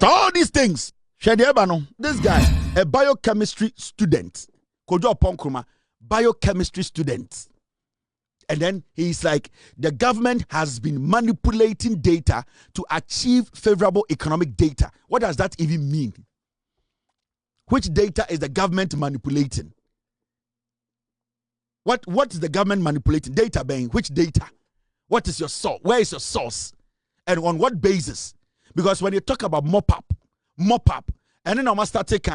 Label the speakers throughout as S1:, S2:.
S1: After all these things, this guy, a biochemistry student, Kojo Oppong Nkrumah, biochemistry student. And then he's like, the government has been manipulating data to achieve favorable economic data. What does that even mean? Which data is the government manipulating? What is the government manipulating? Data being which data? What is your source? Where is your source? And on what basis? Because when you talk about mop-up, and then I must start taking,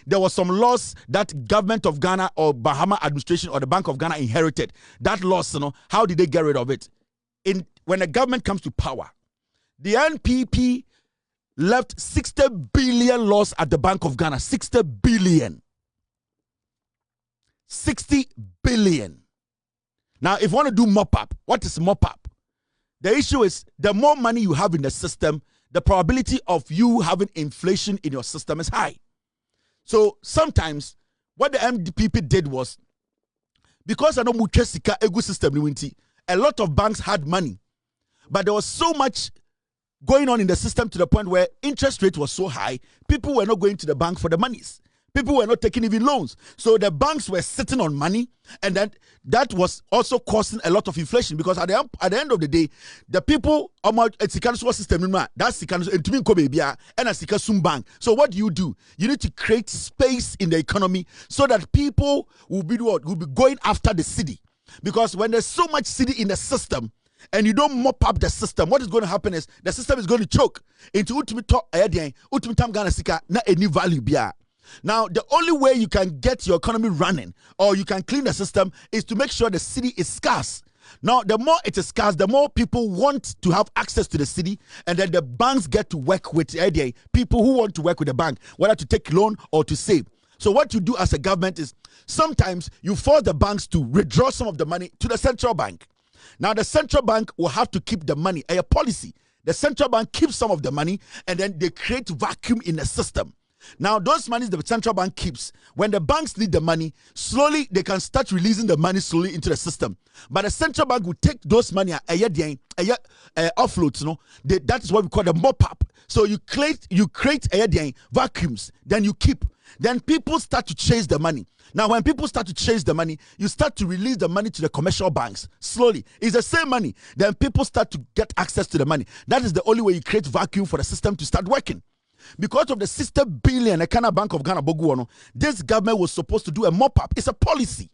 S1: there was some laws that government of Ghana or Bahama administration or the Bank of Ghana inherited. That loss, how did they get rid of it? When the government comes to power, the NPP left 60 billion loss at the Bank of Ghana. 60 billion. 60 billion. Now, if you want to do mop-up, what is mop-up? The issue is the more money you have in the system, the probability of you having inflation in your system is high. So sometimes what the NPP did was, because I know Muchesika egu system, a lot of banks had money, but there was so much going on in the system to the point where interest rate was so high, people were not going to the bank for the monies. People were not taking even loans. So the banks were sitting on money, and then that was also causing a lot of inflation, because at the end of the day, the people system and bank. So what do? You need to create space in the economy so that people will be going after the city. Because when there's so much city in the system and you don't mop up the system, what is going to happen is the system is going to choke into ultimate Ghana sika na any value bia. Now, the only way you can get your economy running or you can clean the system is to make sure the city is scarce. Now, the more it is scarce, the more people want to have access to the city, and then the banks get to work with people who want to work with the bank, whether to take loan or to save. So what you do as a government is sometimes you force the banks to withdraw some of the money to the central bank. Now, the central bank will have to keep the money. A policy. The central bank keeps some of the money, and then they create vacuum in the system. Now, those monies the central bank keeps, when the banks need the money, slowly they can start releasing the money slowly into the system. But the central bank will take those money, offloads, that is what we call the mop-up. So you create vacuums, then you keep. Then people start to chase the money. Now, when people start to chase the money, you start to release the money to the commercial banks. Slowly. It's the same money. Then people start to get access to the money. That is the only way you create vacuum for the system to start working. Because of the 60 billion, the Kana Bank of Ghana Boguano, this government was supposed to do a mop-up. It's a policy.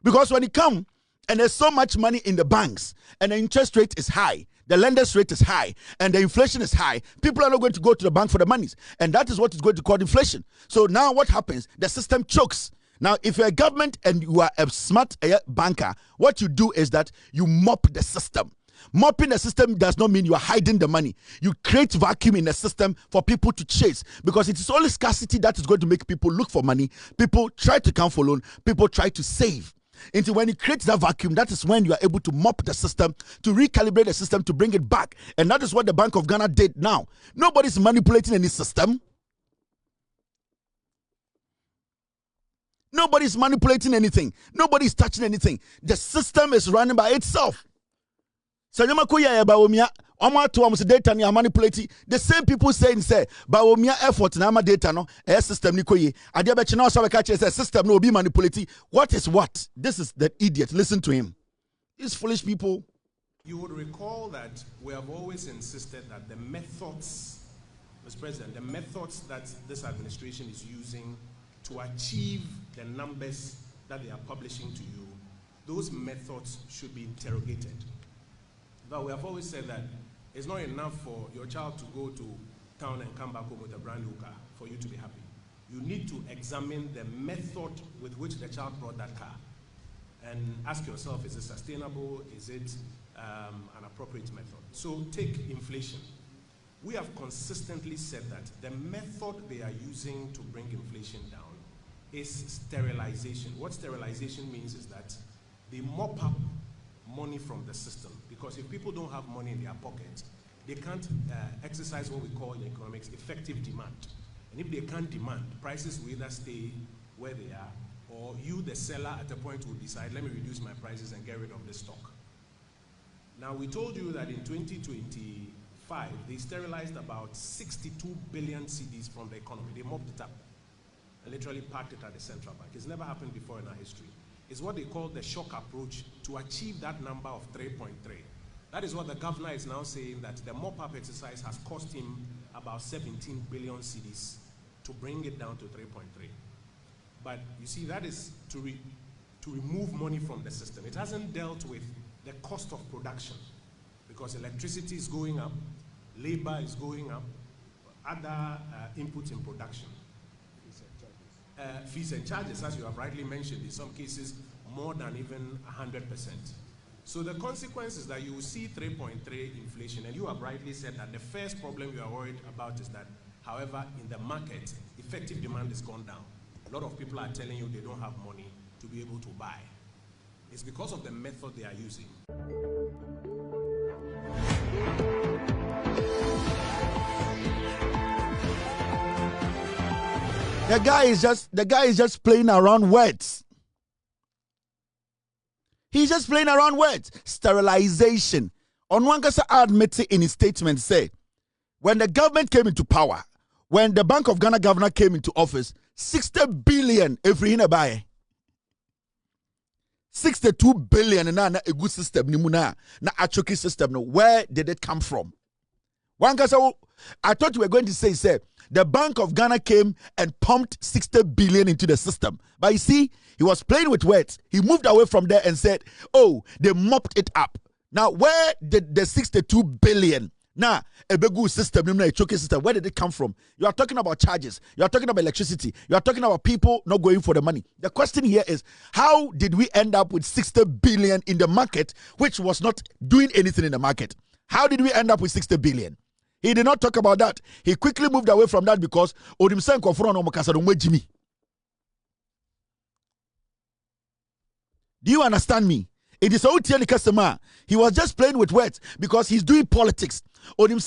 S1: Because when it comes and there's so much money in the banks and the interest rate is high, the lender's rate is high, and the inflation is high, people are not going to go to the bank for the monies. And that is what is going to cause inflation. So now what happens? The system chokes. Now, if you're a government and you are a smart banker, what you do is that you mop the system. Mopping the system does not mean you are hiding the money. You create vacuum in the system for people to chase, because it is only scarcity that is going to make people look for money. People try to come for loan. People try to save. Until when you create that vacuum, that is when you are able to mop the system, to recalibrate the system, to bring it back. And that is what the Bank of Ghana did now. Nobody's manipulating any system. Nobody's manipulating anything. Nobody's touching anything. The system is running by itself. So data manipulating. The same people saying Baomia effort na ama data no system ni koye. Ade be china so we system no be manipulating. What is what? This is the idiot. Listen to him. These foolish people.
S2: You would recall that we have always insisted that the methods, Mr. President, the methods that this administration is using to achieve the numbers that they are publishing to you, those methods should be interrogated. But we have always said that it's not enough for your child to go to town and come back home with a brand new car for you to be happy. You need to examine the method with which the child brought that car and ask yourself, is it sustainable? Is it an appropriate method? So take inflation. We have consistently said that the method they are using to bring inflation down is sterilization. What sterilization means is that they mop up money from the system, because if people don't have money in their pockets, they can't exercise what we call in economics effective demand. And if they can't demand, prices will either stay where they are, or you, the seller, at a point will decide, let me reduce my prices and get rid of this stock. Now, we told you that in 2025, 5, they sterilized about 62 billion cedis from the economy. They mopped it up and literally parked it at the central bank. It's never happened before in our history. It's what they call the shock approach to achieve that number of 3.3. That is what the governor is now saying, that the mop-up exercise has cost him about 17 billion cedis to bring it down to 3.3. But you see, that is to remove money from the system. It hasn't dealt with the cost of production, because electricity is going up, labor is going up, other inputs in production. Fees and charges, as you have rightly mentioned, in some cases more than even 100%. So the consequence is that you will see 3.3 inflation, and you have rightly said that the first problem you are worried about is that, however, in the market, effective demand has gone down. A lot of people are telling you they don't have money to be able to buy. It's because of the method they are using.
S1: The guy is just playing around words. He's just playing around words. Sterilization. Onwankasa admitted in his statement, say, when the government came into power, when the Bank of Ghana governor came into office, 60 billion every in a buy. 62 billion na a good system na a choky system. Where did it come from? Wankasa, I thought you were going to say, the Bank of Ghana came and pumped 60 billion into the system. But you see, he was playing with words. He moved away from there and said, oh, they mopped it up. Now, where did the 62 billion, a begu system, a choky system, where did it come from? You are talking about charges. You are talking about electricity. You are talking about people not going for the money. The question here is, how did we end up with 60 billion in the market, which was not doing anything in the market? How did we end up with 60 billion? He did not talk about that. He quickly moved away from that because do you understand me? It is all the customer. He was just playing with words because he's doing politics. The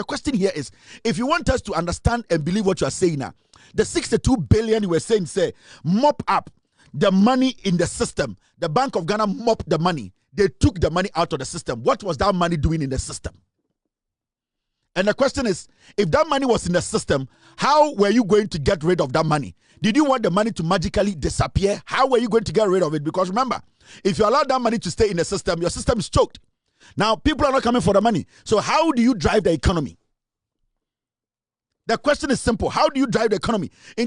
S1: question here is, if you want us to understand and believe what you are saying now, the 62 billion you were saying, say, mop up the money in the system. The Bank of Ghana mopped the money. They took the money out of the system. What was that money doing in the system? And the question is, if that money was in the system, how were you going to get rid of that money? Did you want the money to magically disappear? How were you going to get rid of it? Because remember, if you allow that money to stay in the system, your system is choked. Now, people are not coming for the money. So how do you drive the economy? The question is simple. How do you drive the economy? You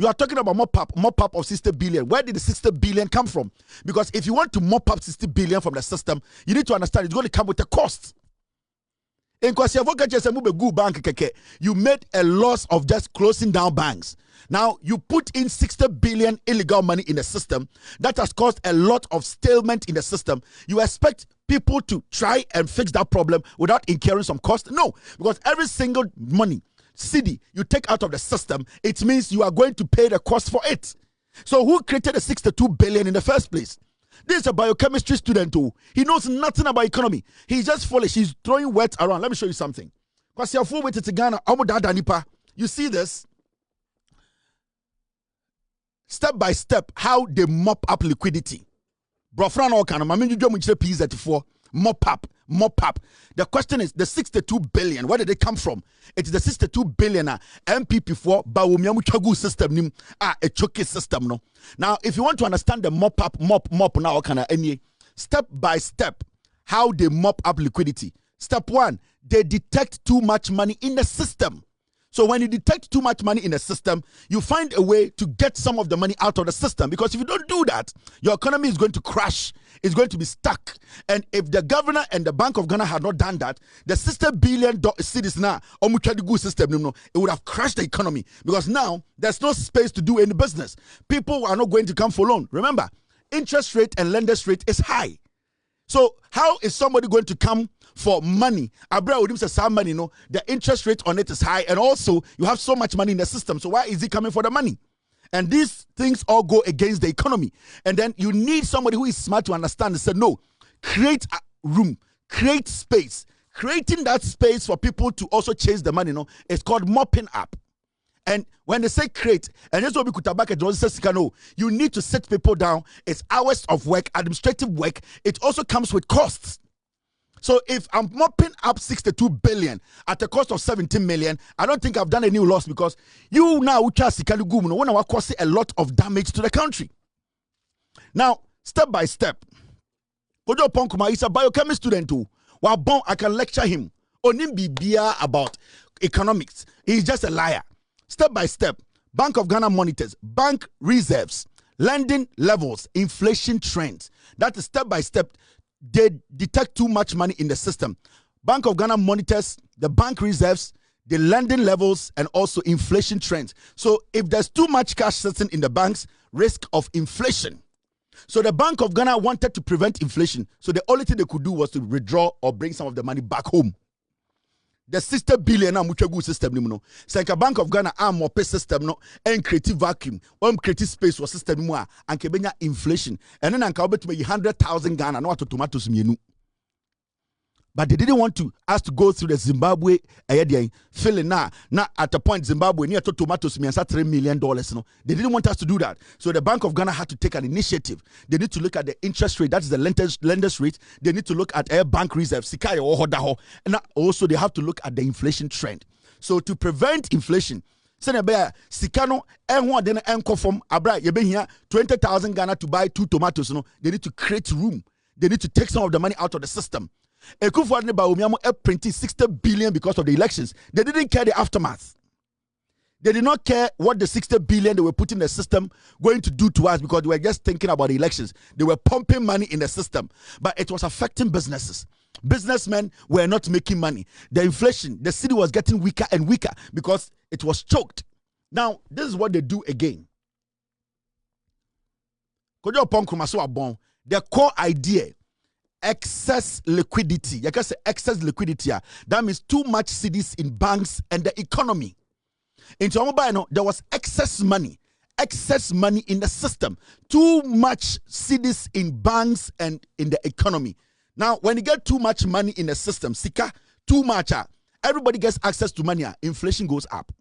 S1: are talking about mop-up of 60 billion. Where did the 60 billion come from? Because if you want to mop up 60 billion from the system, you need to understand it's going to come with a cost. You made a loss of just closing down banks. Now, you put in 60 billion illegal money in the system. That has caused a lot of stalemate in the system. You expect people to try and fix that problem without incurring some cost? No, because every single money, cedi, you take out of the system, it means you are going to pay the cost for it. So who created the 62 billion in the first place? This is a biochemistry student too. He knows nothing about economy. He's just foolish. He's throwing words around. Let me show you something. You see this? Step by step, how they mop up liquidity. Mop up. The question is, the 62 billion, where did it come from? It is the 62 billion MPP4 Bawumiamu Chagu system, a choky system. No. Now, if you want to understand the mop now, step by step, how they mop up liquidity. Step 1, they detect too much money in the system. So when you detect too much money in the system, you find a way to get some of the money out of the system. Because if you don't do that, your economy is going to crash. It's going to be stuck. And if the governor and the Bank of Ghana had not done that, the $60 billion cedis now, system, it would have crashed the economy. Because now, there's no space to do any business. People are not going to come for loan. Remember, interest rate and lenders rate is high. So how is somebody going to come for money? The interest rate on it is high, and also you have so much money in the system. So why is he coming for the money? And these things all go against the economy. And then you need somebody who is smart to understand and say, no, create a room, create space. Creating that space for people to also chase the money, it's called mopping up. And when they say create, and this will be kutabaka says, you need to sit people down. It's hours of work, administrative work. It also comes with costs. So if I'm mopping up 62 billion at a cost of 17 million, I don't think I've done a new loss, because you now want to cause a lot of damage to the country. Now, step by step, Kojo Oppong is a biochemist student too. Well, I can lecture him on him about economics. He's just a liar. Step by step, Bank of Ghana monitors bank reserves, lending levels, inflation trends. That is step by step. They detect too much money in the system. Bank of Ghana monitors the bank reserves, the lending levels, and also inflation trends. So if there's too much cash sitting in the banks, risk of inflation. So the Bank of Ghana wanted to prevent inflation. So the only thing they could do was to withdraw or bring some of the money back home. The 60 billion mutual system no. Like a Bank of Ghana more pay system no and creative vacuum, creative space for system more and kebenya inflation. And then anka obet me 100,000 Ghana no to tomatoes mienu. But they didn't want us to go through the Zimbabwe feeling now at a point Zimbabwe near to tomatoes me $3 million. No, they didn't want us to do that. So the Bank of Ghana had to take an initiative. They need to look at the interest rate, that is the lenders rate. They need to look at air bank reserves, and also they have to look at the inflation trend. So to prevent inflation, Sikano from Abra 20,000 Ghana to buy 2 tomatoes. No, they need to create room. They need to take some of the money out of the system. Printing 60 billion because of the elections. They didn't care the aftermath. They did not care what the 60 billion they were putting in the system going to do to us, because they were just thinking about the elections. They were pumping money in the system, but it was affecting businesses. Businessmen were not making money. The inflation, the city was getting weaker and weaker because it was choked. Now, this is what they do again. Kojo Oppong, the core idea, excess liquidity. You can say excess liquidity. That means too much cedis in banks and the economy. In Chomobano, there was excess money in the system. Too much cedis in banks and in the economy. Now, when you get too much money in the system, sika, too much, everybody gets access to money, inflation goes up.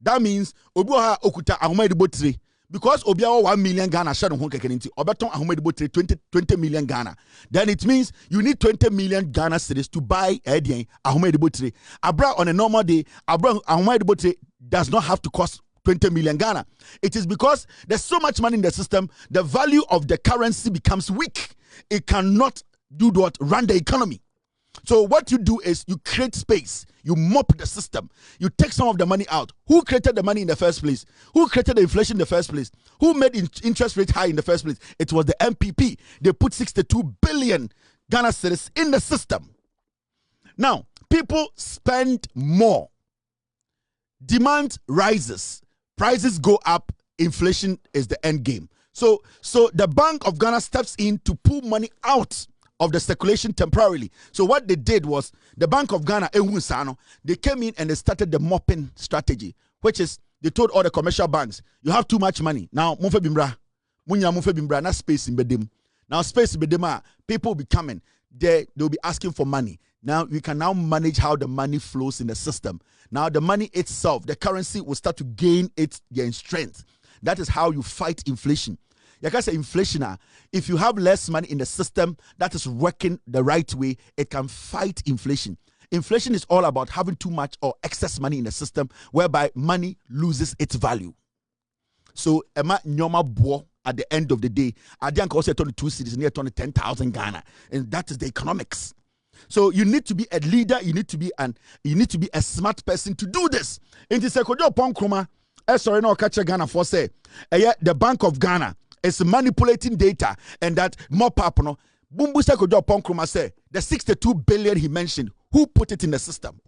S1: That means, obuha okuta ahuma edibotri. Because Obiawa 1 million Ghana share on Honkekeninti, Oberton Ahumedibo 20 million Ghana. Then it means you need 20 million Ghana cedis to buy Edian Ahumedibo. Abra on a normal day, Abra Ahumedibo does not have to cost 20 million Ghana. It is because there's so much money in the system, the value of the currency becomes weak. It cannot do what? Run the economy. So what you do is you create space, you mop the system, you take some of the money out. Who created the money in the first place? Who created the inflation in the first place? Who made interest rate high in the first place? It was the MPP. They put 62 billion Ghana cedis in the system. Now, people spend more. Demand rises. Prices go up. Inflation is the end game. So the Bank of Ghana steps in to pull money out of the circulation temporarily. So what they did was, the Bank of Ghana, they came in and they started the mopping strategy, which is they told all the commercial banks, you have too much money. Now, not space in Bedim. Now, space in Bedema, people will be coming. They'll be asking for money. Now, we can now manage how the money flows in the system. Now, the money itself, the currency will start to gain its strength. That is how you fight inflation. You can say inflation, if you have less money in the system that is working the right way, it can fight inflation. Inflation is all about having too much or excess money in the system, whereby money loses its value. So, Emma Nyoma Bo, at the end of the day, I didn't also turn 2 cities near 10,000 Ghana, and that is the economics. So you need to be a leader, you need to be a smart person to do this. In the Kojo Oppong, sorry, no catch Ghana for say, the Bank of Ghana is manipulating data, and that mop-up, no. Bumbu Kojo Oppong say the 62 billion he mentioned, who put it in the system?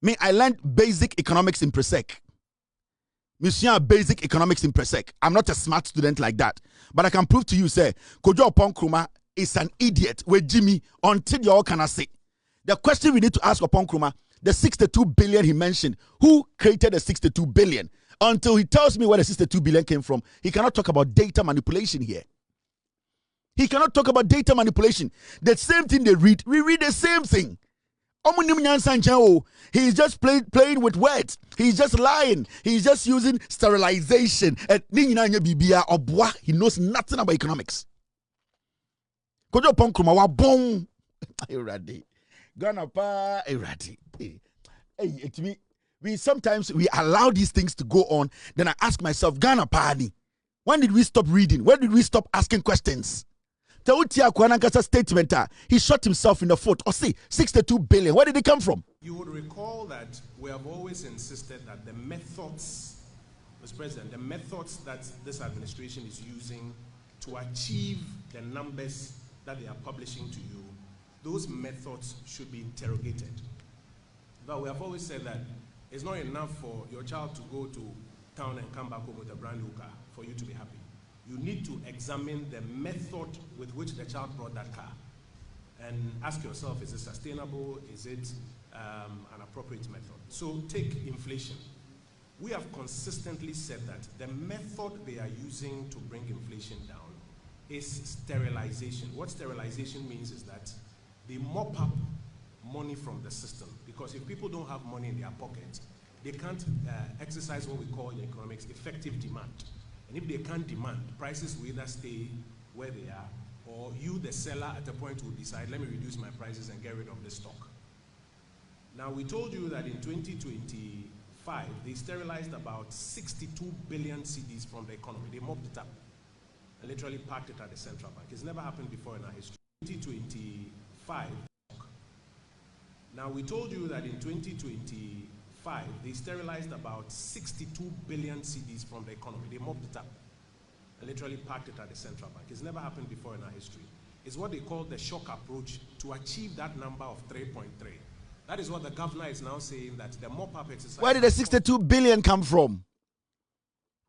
S1: Me, I learned basic economics in Presec. Monsieur, basic economics in Presec. I'm not a smart student like that, but I can prove to you, say, Kojo Oppong is an idiot with Jimmy until you all can say. The question we need to ask Oppong, the 62 billion he mentioned, who created the 62 billion? Until he tells me where the 62 billion came from, he cannot talk about data manipulation here. He cannot talk about data manipulation. The same thing they read, we read the same thing. He's just playing with words. He's just lying. He's just using sterilization. And he knows nothing about economics. Kojo Oppong Nkrumah wa bon. Eradi. Ghana pa eradi. Hey, it me. We sometimes allow these things to go on. Then I ask myself, Ghana pa ni. When did we stop reading? When did we stop asking questions? Tautia Kwanankasa statement, he shot himself in the foot. Or see, 62 billion. Where did it come from?
S2: You would recall that we have always insisted that the methods, Mr. President, the methods that this administration is using to achieve the numbers that they are publishing to you, those methods should be interrogated. But we have always said that it's not enough for your child to go to town and come back home with a brand new car for you to be happy. You need to examine the method with which the child brought that car and ask yourself, is it sustainable? Is it an appropriate method? So take inflation. We have consistently said that the method they are using to bring inflation down is sterilization. What sterilization means is that they mop up money from the system, because if people don't have money in their pocket, they can't exercise what we call in economics effective demand. And if they can't demand, prices will either stay where they are, or you, the seller, at a point will decide, let me reduce my prices and get rid of the stock. Now, we told you that in 2025, they sterilized about 62 billion cedis from the economy. They mopped it up and literally parked it at the central bank. It's never happened before in our history. 2025. Now, we told you that in 2025, they sterilized about 62 billion cedis from the economy. They mopped it up and literally parked it at the central bank. It's never happened before in our history. It's what they call the shock approach to achieve that number of 3.3. That is what the governor is now saying, that the mop-up exercise...
S1: Where did the 62 billion come from?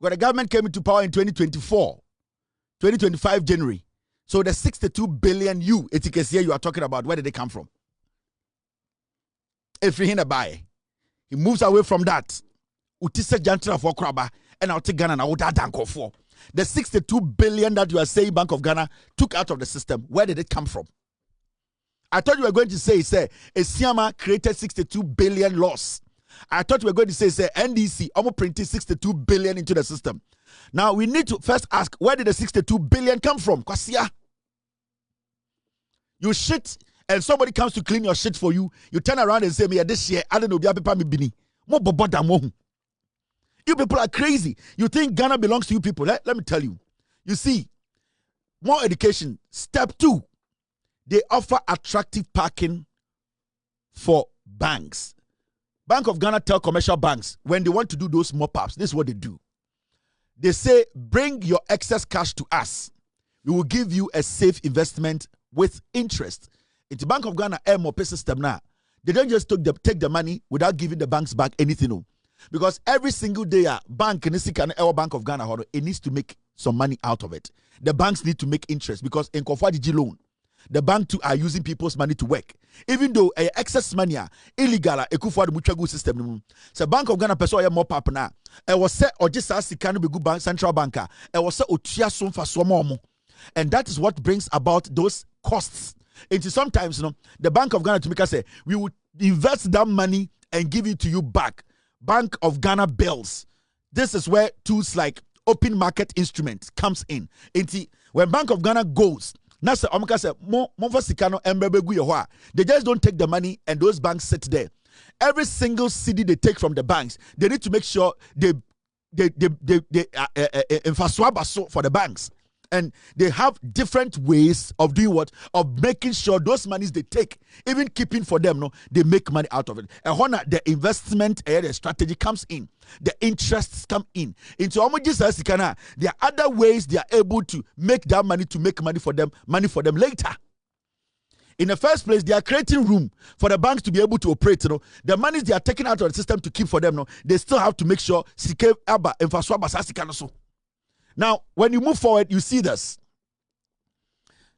S1: Well, the government came into power in 2025 January. So the 62 billion you are talking about, where did they come from? If he moves away from that. And I'll take Ghana and I would for. The 62 billion that you are saying Bank of Ghana took out of the system, where did it come from? I thought you were going to say, Siama created 62 billion loss. I thought you were going to say, NDC almost printed 62 billion into the system. Now we need to first ask, where did the 62 billion come from? Kwasia. You shit and somebody comes to clean your shit for you. You turn around and say, me this year, I don't know, you people are crazy. You think Ghana belongs to you people. Let me tell you. You see, more education. Step 2, they offer attractive parking for banks. Bank of Ghana tell commercial banks, when they want to do those mop-ups, this is what they do. They say, bring your excess cash to us. We will give you a safe investment with interest. It's Bank of Ghana mop system now. They don't just take the money without giving the banks back anything. Because every single day, Bank of Ghana, it needs to make some money out of it. The banks need to make interest, because in Kofadiji loan, the bank too are using people's money to work. Even though excess money illegal, mutual system. So Bank of Ghana person more pap na. It was set or just as be good bank central banker. It was set otua so for so. And that is what brings about those costs. It is sometimes, the Bank of Ghana to make us say, we would invest that money and give it to you back. Bank of Ghana bills. This is where tools like open market instruments comes in. When Bank of Ghana goes, they just don't take the money and those banks sit there. Every single cedi they take from the banks, they need to make sure they for the banks. And they have different ways of doing what? Of making sure those monies they take, even keeping for them, they make money out of it. And when the investment the strategy comes in, the interests come in. Into there are other ways they are able to make that money for them later. In the first place, they are creating room for the banks to be able to operate. The monies they are taking out of the system to keep for them, they still have to make sure. Now, when you move forward, you see this.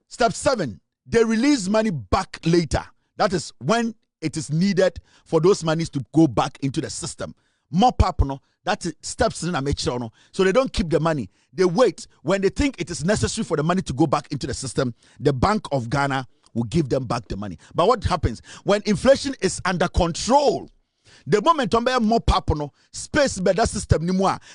S1: Step 7, they release money back later. That is when it is needed for those monies to go back into the system. Mop up, That steps in a make sure. So they don't keep the money. They wait. When they think it is necessary for the money to go back into the system, the Bank of Ghana will give them back the money. But what happens when inflation is under control? The moment on mop-up space better system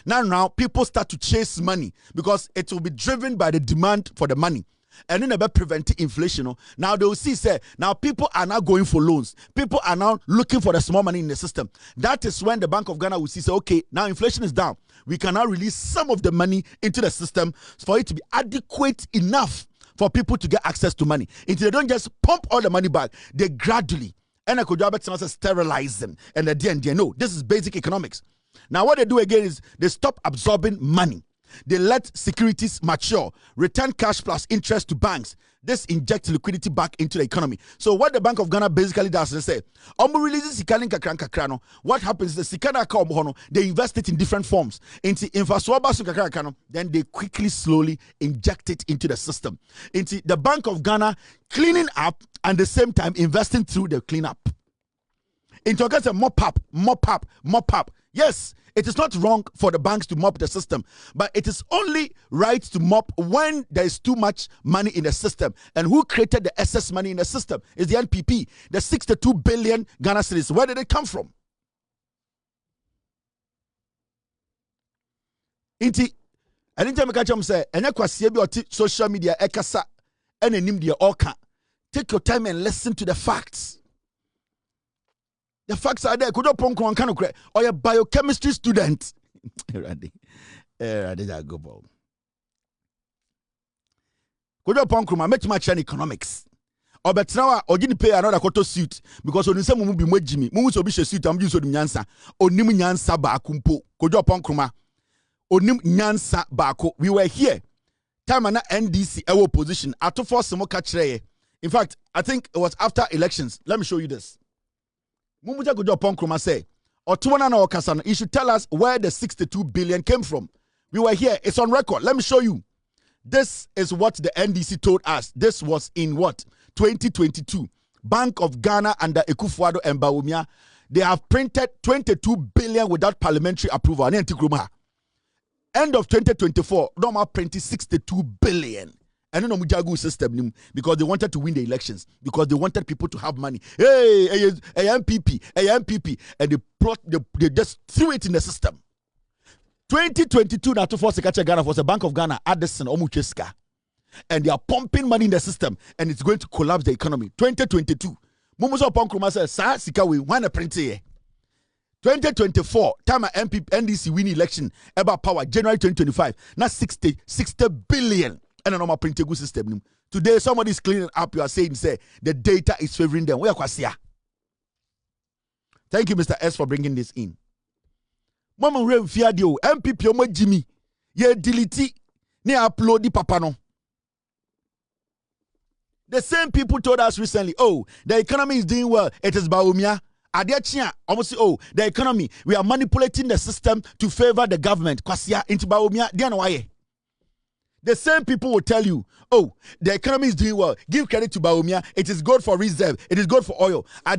S1: now people start to chase money because it will be driven by the demand for the money. And then about prevent inflation. Now they will see, now people are now going for loans. People are now looking for the small money in the system. That is when the Bank of Ghana will see, okay, now inflation is down. We can now release some of the money into the system for it to be adequate enough for people to get access to money. Until they don't just pump all the money back, they gradually, and Kojo sterilize them. And at the end, no, this is basic economics. Now what they do again is they stop absorbing money. They let securities mature, return cash plus interest to banks. This injects liquidity back into the economy. So what the Bank of Ghana basically does is say, releases sikani kakran. What happens is the sikana they invest it in different forms. Into infrastructure, then they quickly, slowly inject it into the system. Into the Bank of Ghana cleaning up and at the same time investing through the cleanup. Into a mop-up. Yes, it is not wrong for the banks to mop the system, but it is only right to mop when there is too much money in the system. And who created the excess money in the system? Is the NPP. The 62 billion Ghana cedis. Where did it come from? Inti, anytime I catch them say, and I social media, ekasa, and media oka. Take your time and listen to the facts. The facts are there. Kojo Oppong kind of or a biochemistry student. Kojo Oppong, I met much in economics. Or but now I didn't pay another koto suit because on some be more Jimmy. Mumu be suit. I'm using Nyansa. Onim Nyansa ba kumpo. Kojo Oppong Onim Nyansa bako. We were here. Time na NDC ewo position. Ato for some catch. In fact, I think it was after elections. Let me show you this. Mumuja Kojo Oppong say, Otuwana na Okasano, you should tell us where the 62 billion came from. We were here. It's on record. Let me show you. This is what the NDC told us. This was in what? 2022. Bank of Ghana under Ekufuado and Bawumia. They have printed 22 billion without parliamentary approval. Nkrumah. End of 2024, Doma printed 62 billion. And then Mujagu system because they wanted to win the elections, because they wanted people to have money. Hey, MPP, and they just threw it in the system. 2022, now to force Ghana was the Bank of Ghana, Addison, Omucheska, and they are pumping money in the system, and it's going to collapse the economy. 2022, Mumuzo Oppong says, "Sa Sikawi, when a print here." 2024, time MPP NDC win election about power. January 2025, now 60 billion. And a normal printable system. Today, somebody is cleaning up. You are saying, say, the data is favoring them. Where kwasia? Thank you, Mr. S, for bringing this in. Mama Rem Fiadio, MPP Omo Jimmy, ye delete, ne upload the papa no. The same people told us recently, oh, the economy is doing well. It is Bawumia. Adiachia, almost oh, the economy. We are manipulating the system to favor the government. Kwasia into Bawumia. Diana waye. The same people will tell you, oh, the economy is doing well. Give credit to Bawumia. It is good for reserve. It is good for oil. Oh,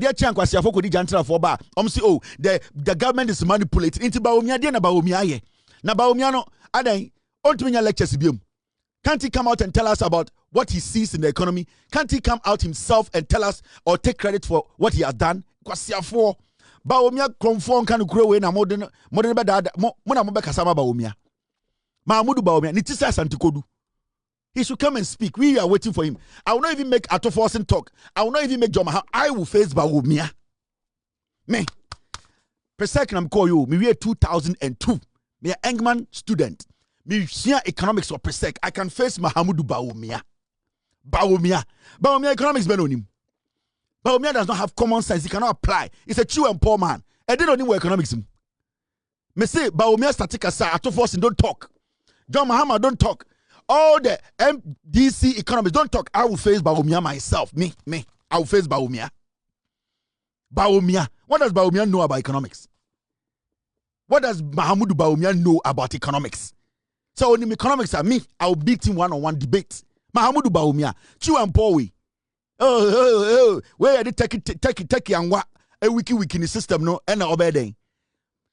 S1: the government is manipulating. Into Bawumia, dia na Bawumia ye. Na Bawumia no, adai, ontuminya lectures biom. Can't he come out and tell us about what he sees in the economy? Can't he come out himself and tell us or take credit for what he has done? Kwasiafo. Bawumia konfon kanu kurewe na modern bada mona mobe kasama Bawumia. Mahmudu Bawumia, Nitisa Santikodu. He should come and speak. We are waiting for him. I will not even make Ato Forsen talk. I will not even make John Maham. I will face Bawumia. Me. Per second, I'm calling you. Me year 2002. Me an Engman student. Me share economics or per sec. I can face Mahamudu Bawumia. Bawumia economics ben on him. Bawumia does not have common sense. He cannot apply. He's a chew and poor man. And they don't know economics. Me say Bawumia static aside. Ato Forsen don't talk. John Mahama don't talk. All the MDC economists don't talk. I will face Bawumia myself. Me. I will face Bawumia. What does Bawumia know about economics? What does Mahamudu Bawumia know about economics? So when economics are me, I will beat him one-on-one debate. Mahamudu Bawumia, chew and poor way. Oh, where are they take and what a wiki in the system no and obey.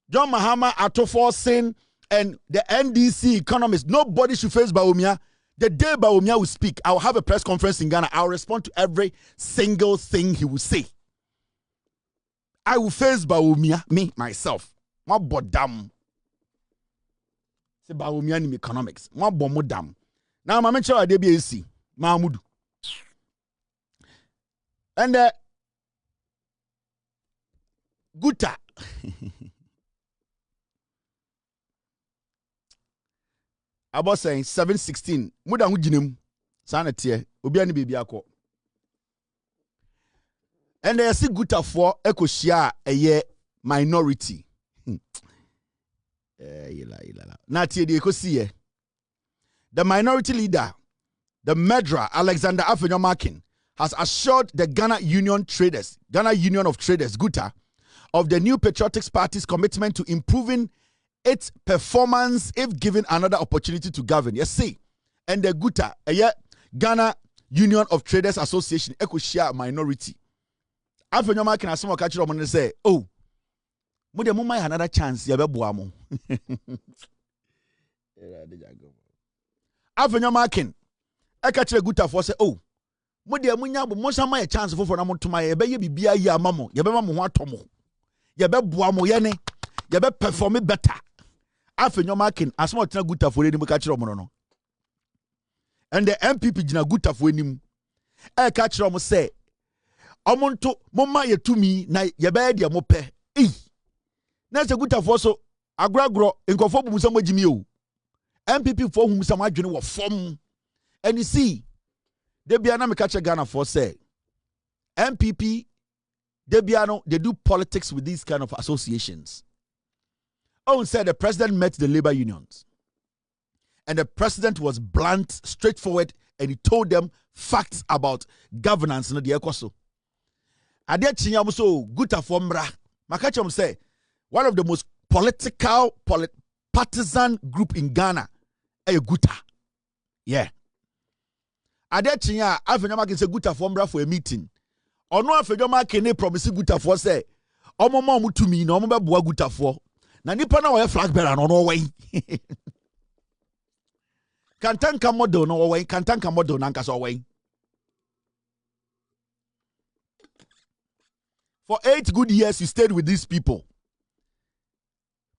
S1: John Mahama, Atofo Sin, and the NDC economists. Nobody should face Bawumia. The day Bawumia will speak, I'll have a press conference in Ghana. I'll respond to every single thing he will say. I will face Bawumia, me, myself. My bodam. Say Bawumia in economics. My bomodam. Now, I'm sure I be AC. Mahmoud. And Guta. About saying 716. Muda hujinem. Sana tie. Obiani baby ako. And I see Guta for Eko share a year minority. Na tie de eko the minority leader, the Medra Alexander Afenyomakin, has assured the Ghana Union of Traders, Guta, of the New Patriotic Party's commitment to improving its performance if given another opportunity to govern. Yes, see. And the Guta, Ghana Union of Traders Association, Eko share minority. Afenyomakin has someone catch up and say, oh, Mude mumma another chance, yabe buamo. Afenyomakin, Ekachire Guta for say, oh, Mude munya bo monsama a chance for na motuma ye be ye bibia yi amamo, ye be mamu ho atomo. Ye be buamo ye ne, ye be perform better. Afenyomakin asmo tena Guta for enim ka kire omo no. And the MPP gina Guta for enim. Ka kire omo say, omonto momma ye tumi na ye be de mo pe. Na se Guta for so agragro nkofo bu musam agimi o. MPP for whom some adwene were form. And you see, Debiano me catch a Ghana for say MPP, Debiano, they do politics with these kind of associations. Oh, said the president met the labor unions. And the president was blunt, straightforward, and he told them facts about governance in the Ekoso. Ade chinya so Guta formra. Makacham say one of the most partisan group in Ghana. Guta. Yeah. Ade chinya Afenyomakin say Guta formra for a meeting. Ono Afenyomakin ne promise Guta for say omo ma mutumi na omo be boa Guta for. Na nipa na we flag bearer no way. Kantanka model no way, kantanka model na nkasa way. For 8 good years you stayed with these people.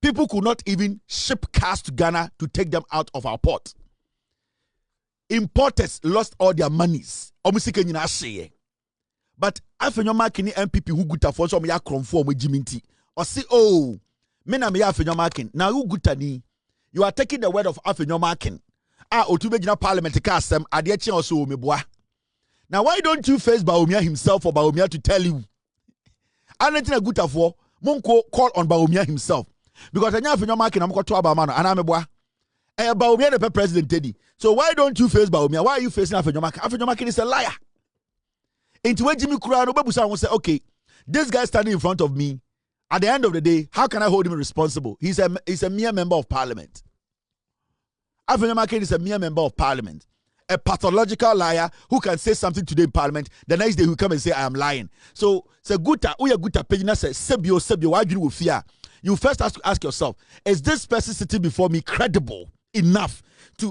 S1: People could not even ship cars to Ghana to take them out of our port. Importers lost all their monies. But Afenyomakin MPP who Guta for some ya kromfo mo jiminti. Or say, oh, me na me Afenyomakin. Now who Guta ni? You are taking the word of Afenyomakin. Otube jina parliament kasem adeche also meboa. Now why don't you face Bawumia himself for Bawumia to tell you? Anatina Guta for Monko call on Bawumia himself. Because I know Afenyomakin am to Abamano and ameboa. Bawumia the president Teddy. So why don't you face Bawumia? Why are you facing Afenyomakin? Afenyomakin is a liar. Into where Jimmy Kurano Babusan will say, okay, this guy standing in front of me, at the end of the day, how can I hold him responsible? He's a mere member of parliament. Afenyomakin is a mere member of parliament. A pathological liar who can say something today in parliament, the next day he will come and say, I am lying. So, Guta, Uya Guta Pejina says, Sebio, why do you fear? You first have to ask yourself, is this person sitting before me credible enough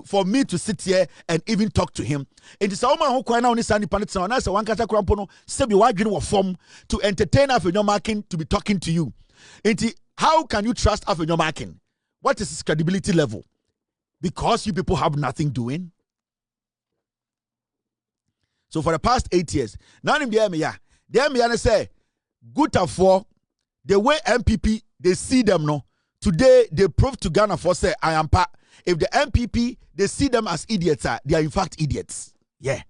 S1: for me to sit here and even talk to him? It is a woman who quite now on this Sunday planet, so I one kata krampono, Sebio, why do you form to entertain Afenyomakin to be talking to you? How can you trust Afenyomakin? What is his credibility level? Because you people have nothing doing. So for the past 8 years, now in the MIA say, Guta for the way MPP they see them no. Today they prove to Ghana for say I am part. If the MPP they see them as idiots, they are in fact idiots. Yeah.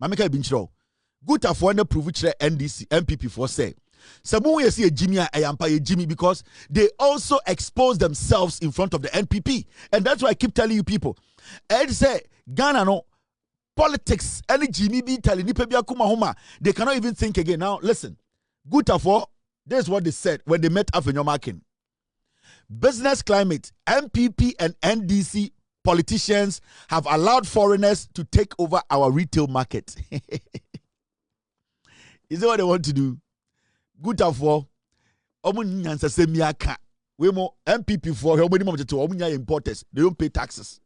S1: Mamika Binchro. Guta for the prove the NDC MPP for say. Samu we see a Jimmy a Jimmy because they also expose themselves in front of the NPP. And that's why I keep telling you people. And say Ghana no politics, any Jimmy be telling they cannot even think again. Now listen, Guta for this is what they said when they met Afenyomakin. Business climate, MPP and NDC politicians have allowed foreigners to take over our retail market. Is that what they want to do? Guta for Omun Nyansa Semiaka. We more MPP for how many months to importers. They don't pay taxes.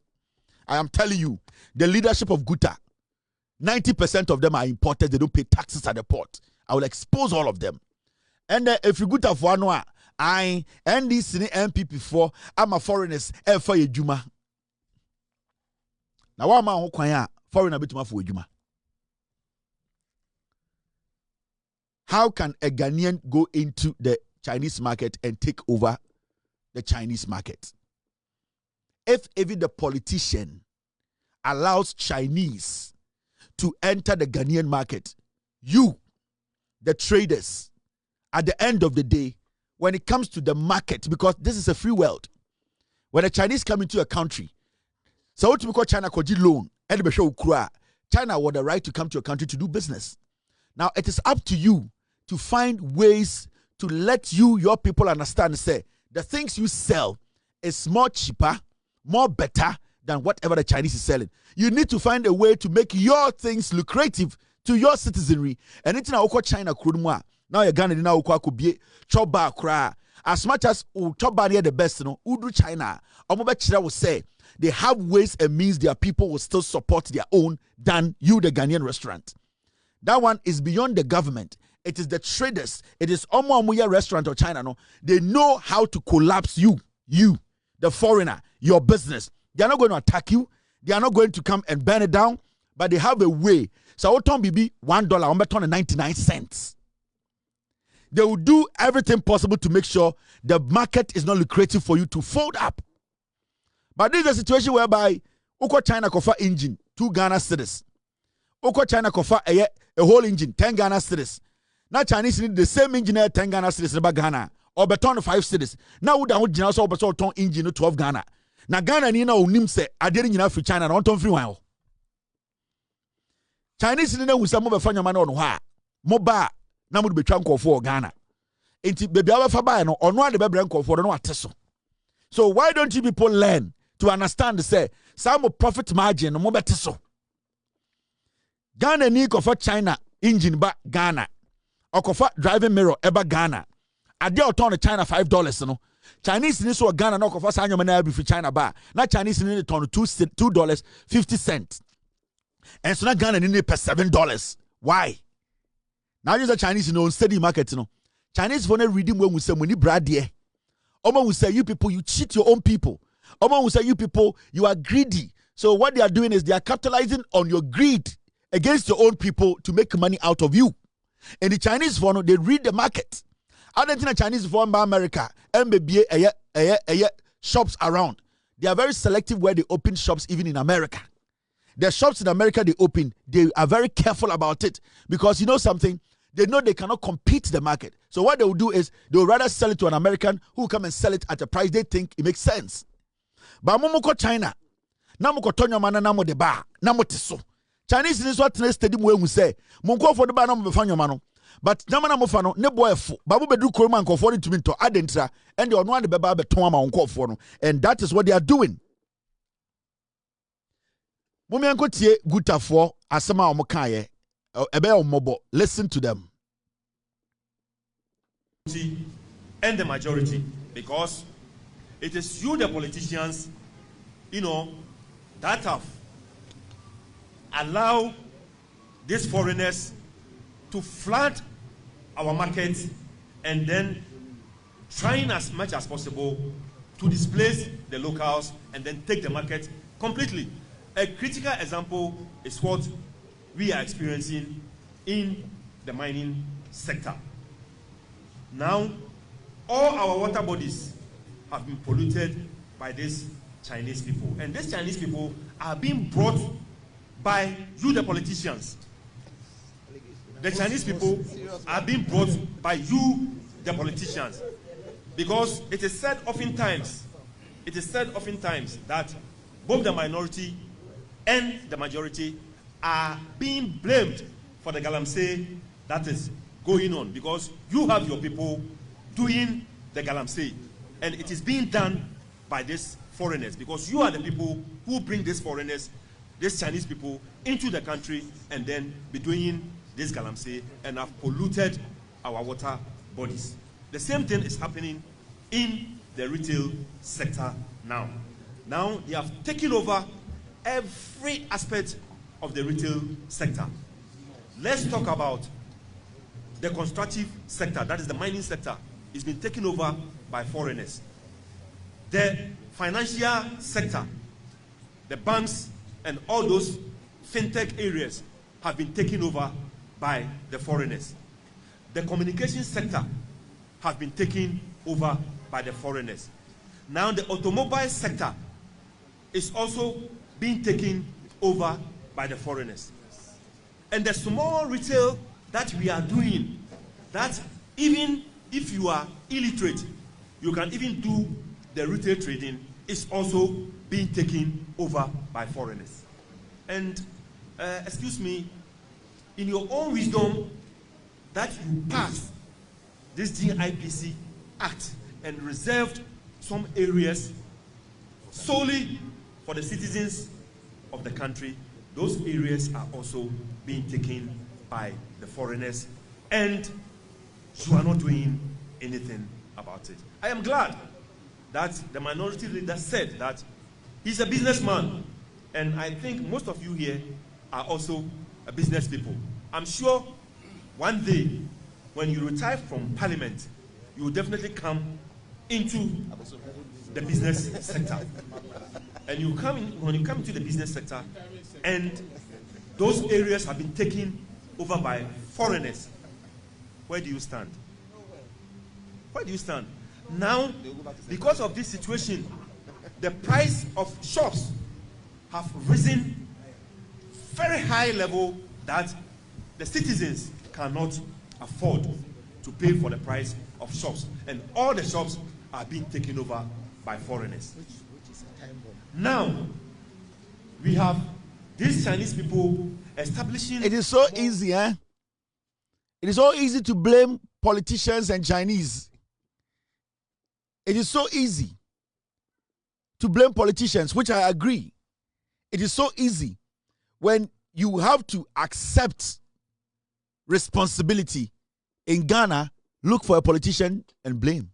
S1: I am telling you, the leadership of Guta, 90% of them are importers. They don't pay taxes at the port. I will expose all of them. And if you Guta for one, I and this MPP for I'm a foreigners for a juma. Now what am I foreigner bit for juma? How can a Ghanaian go into the Chinese market and take over the Chinese market? If even the politician allows Chinese to enter the Ghanaian market, you, the traders, at the end of the day, when it comes to the market, because this is a free world, when the Chinese come into a country, so what we call China loan, China would the right to come to a country to do business. Now it is up to you to find ways to let your people understand, say, the things you sell is more cheaper, more better than whatever the Chinese is selling. You need to find a way to make your things lucrative to your citizenry. And it's now China Nkrumah. Now you're Ghana now could be choba kra. As much as choba near the best, Udu China, Omobechira will say they have ways and means their people will still support their own than you, the Ghanaian restaurant. That one is beyond the government. It is the traders. It is Omoamuya restaurant or China. No, they know how to collapse you, the foreigner, your business. They are not going to attack you. They are not going to come and burn it down. But they have a way. So Oton BB $1, 99 cents. They will do everything possible to make sure the market is not lucrative for you to fold up. But this is a situation whereby Uko China kofa engine 2 Ghana cedis. Uko China kofa a whole engine 10 Ghana cedis. Now Chinese need the same engineer 10 Ghana cedis about Ghana or beton 5 cedis. Now we don't general so beton engine 12 Ghana. Now Ghana ni na unim se aderi nyina free China na on free one. Chinese ni na wusa mo be fanya man on ha. Mo ba na mo be twa nkofo Ghana. Enti baby abefa ba no ono ade be bre nkofo no ateso. So why don't you people learn to understand say some profit margin no mo beteso. Ghana ni kofa China engine ba Ghana. Okofa driving mirror eba Ghana. Ade oton China $5 no. Chinese ni so Ghana no okofa sanyo na every China ba. Na Chinese ni ton $2.50. And so na Ghana ni pay $7. Why? Now use the Chinese no steady market no. Chinese for no redeem when we say money brade. Omo will say you people you cheat your own people. Omo will say you people you are greedy. So what they are doing is they are capitalizing on your greed against your own people to make money out of you. And the Chinese for no, they read the market. I don't think the Chinese for America MBA shops around. They are very selective where they open shops even in America. The shops in America they open, they are very careful about it because you know something, they know they cannot compete the market. So what they will do is they will rather sell it to an American who will come and sell it at a price they think it makes sense. But momoko China, namuko tonyo mana namo de ba, namo tiso. Chinese is what steady way we say. Munko for the ba namo befanyo mano. But namana mofano ne boy fo. Babu bedu kuruma nko for to minto adentra and the onwa de beba beton ma nko for no. And that is what they are doing. Mumi anko tie guta for asema omokaye. Ebe omobo. Listen to them.
S3: And the majority, because it is you, the politicians, that have allowed these foreigners to flood our markets and then trying as much as possible to displace the locals and then take the market completely. A critical example is what we are experiencing in the mining sector. Now, all our water bodies have been polluted by these Chinese people. And these Chinese people are being brought by you, the politicians. The Chinese people are being brought by you, the politicians. Because it is said oftentimes that both the minority and the majority are being blamed for the galamsey that is going on. Because you have your people doing the galamsey. And it is being done by these foreigners. Because you are the people who bring these foreigners, these Chinese people, into the country and then be doing this galamsey and have polluted our water bodies. The same thing is happening in the retail sector now. Now they have taken over every aspect of the retail sector. Let's talk about the constructive sector, that is the mining sector. It's been taken over by foreigners. The financial sector, the banks and all those fintech areas have been taken over by the foreigners. The communication sector has been taken over by the foreigners. Now the automobile sector is also being taken over by the foreigners. And the small retail that we are doing, that even if you are illiterate, you can even do the retail trading, is also being taken over by foreigners. And excuse me, in your own wisdom, that you passed this GIPC Act and reserved some areas solely for the citizens of the country, those areas are also being taken by the foreigners, and you are not doing anything about it. I am glad that the minority leader said that he's a businessman, and I think most of you here are also a business people. I'm sure one day when you retire from parliament, you will definitely come into the business sector. And you come in, when you come into the business sector, and those areas have been taken over by foreigners, where do you stand? Where do you stand? Now, because of this situation, the price of shops have risen very high level that the citizens cannot afford to pay for the price of shops. And all the shops are being taken over by foreigners. Now, we have these Chinese people establishing...
S1: It is so easy, eh? It is so easy to blame politicians and Chinese. It is so easy to blame politicians, which I agree. It is so easy when you have to accept responsibility. In Ghana, look for a politician and blame.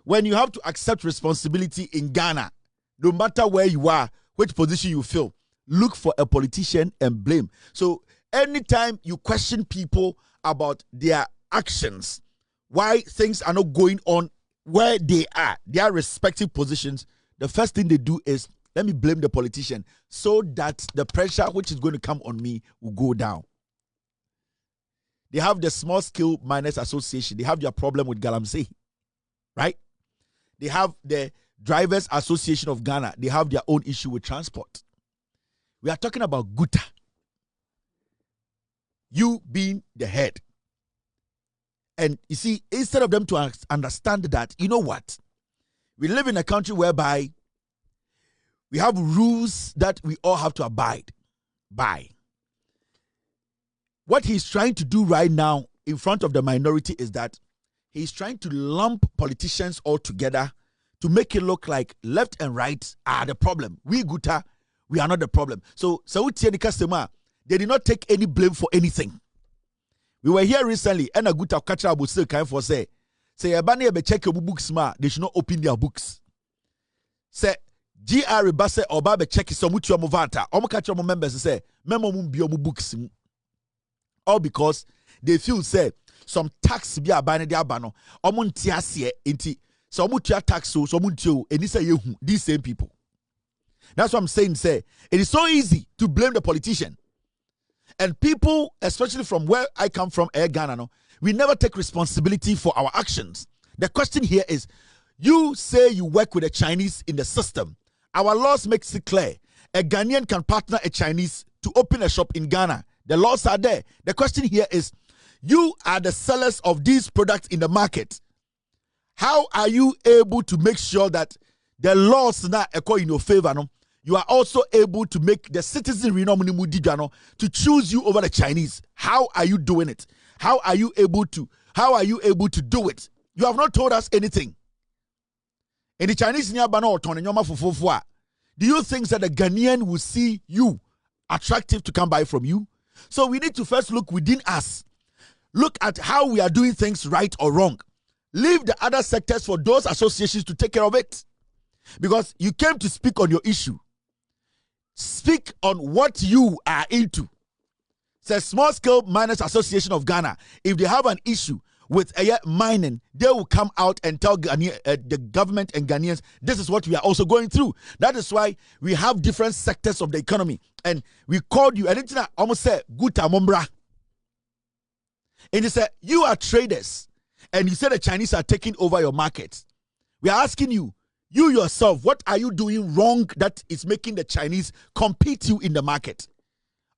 S1: When you have to accept responsibility in Ghana, no matter where you are, which position you fill, look for a politician and blame. So anytime you question people about their actions, why things are not going on where they are, their respective positions, the first thing they do is, let me blame the politician so that the pressure which is going to come on me will go down. They have the Small Scale Miners Association. They have their problem with Galamsey, right? They have the Drivers Association of Ghana. They have their own issue with transport. We are talking about Guta. You being the head. And you see, instead of them to understand that, you know what? We live in a country whereby we have rules that we all have to abide by. What he's trying to do right now in front of the minority is that he's trying to lump politicians all together to make it look like left and right are the problem. We Guta, we are not the problem. So the customer, they did not take any blame for anything. We were here recently, and a Guta catcher would still kind for say Abani be check your books, they should not open their books. Say GR Basse or Babe check some mutual movata. Catch your members say, Memo bio books. All because they feel say some tax be a banner de abano. Omuntiasie inti. So mutia tax so muntio and this these same people. That's what I'm saying. Say it is so easy to blame the politician. And people, especially from where I come from, Ghana, no, we never take responsibility for our actions. The question here is, you say you work with the Chinese in the system. Our laws makes it clear. A Ghanaian can partner a Chinese to open a shop in Ghana. The laws are there. The question here is, you are the sellers of these products in the market. How are you able to make sure that the laws now echo in your favor? No? You are also able to make the citizenry to choose you over the Chinese. How are you doing it? How are you able to do it? You have not told us anything. In the Chinese, do you think that the Ghanaian will see you attractive to come buy from you? So we need to first look within us. Look at how we are doing things right or wrong. Leave the other sectors for those associations to take care of it. Because you came to speak on your issue. Speak on what you are into. Say Small Scale Miners Association of Ghana, if they have an issue with mining, they will come out and tell the government and Ghanaians, this is what we are also going through. That is why we have different sectors of the economy. And we called you, and it's almost say, Guta Mombra. And you said, you are traders, and you said the Chinese are taking over your market. We are asking you, you yourself, what are you doing wrong that is making the Chinese compete you in the market?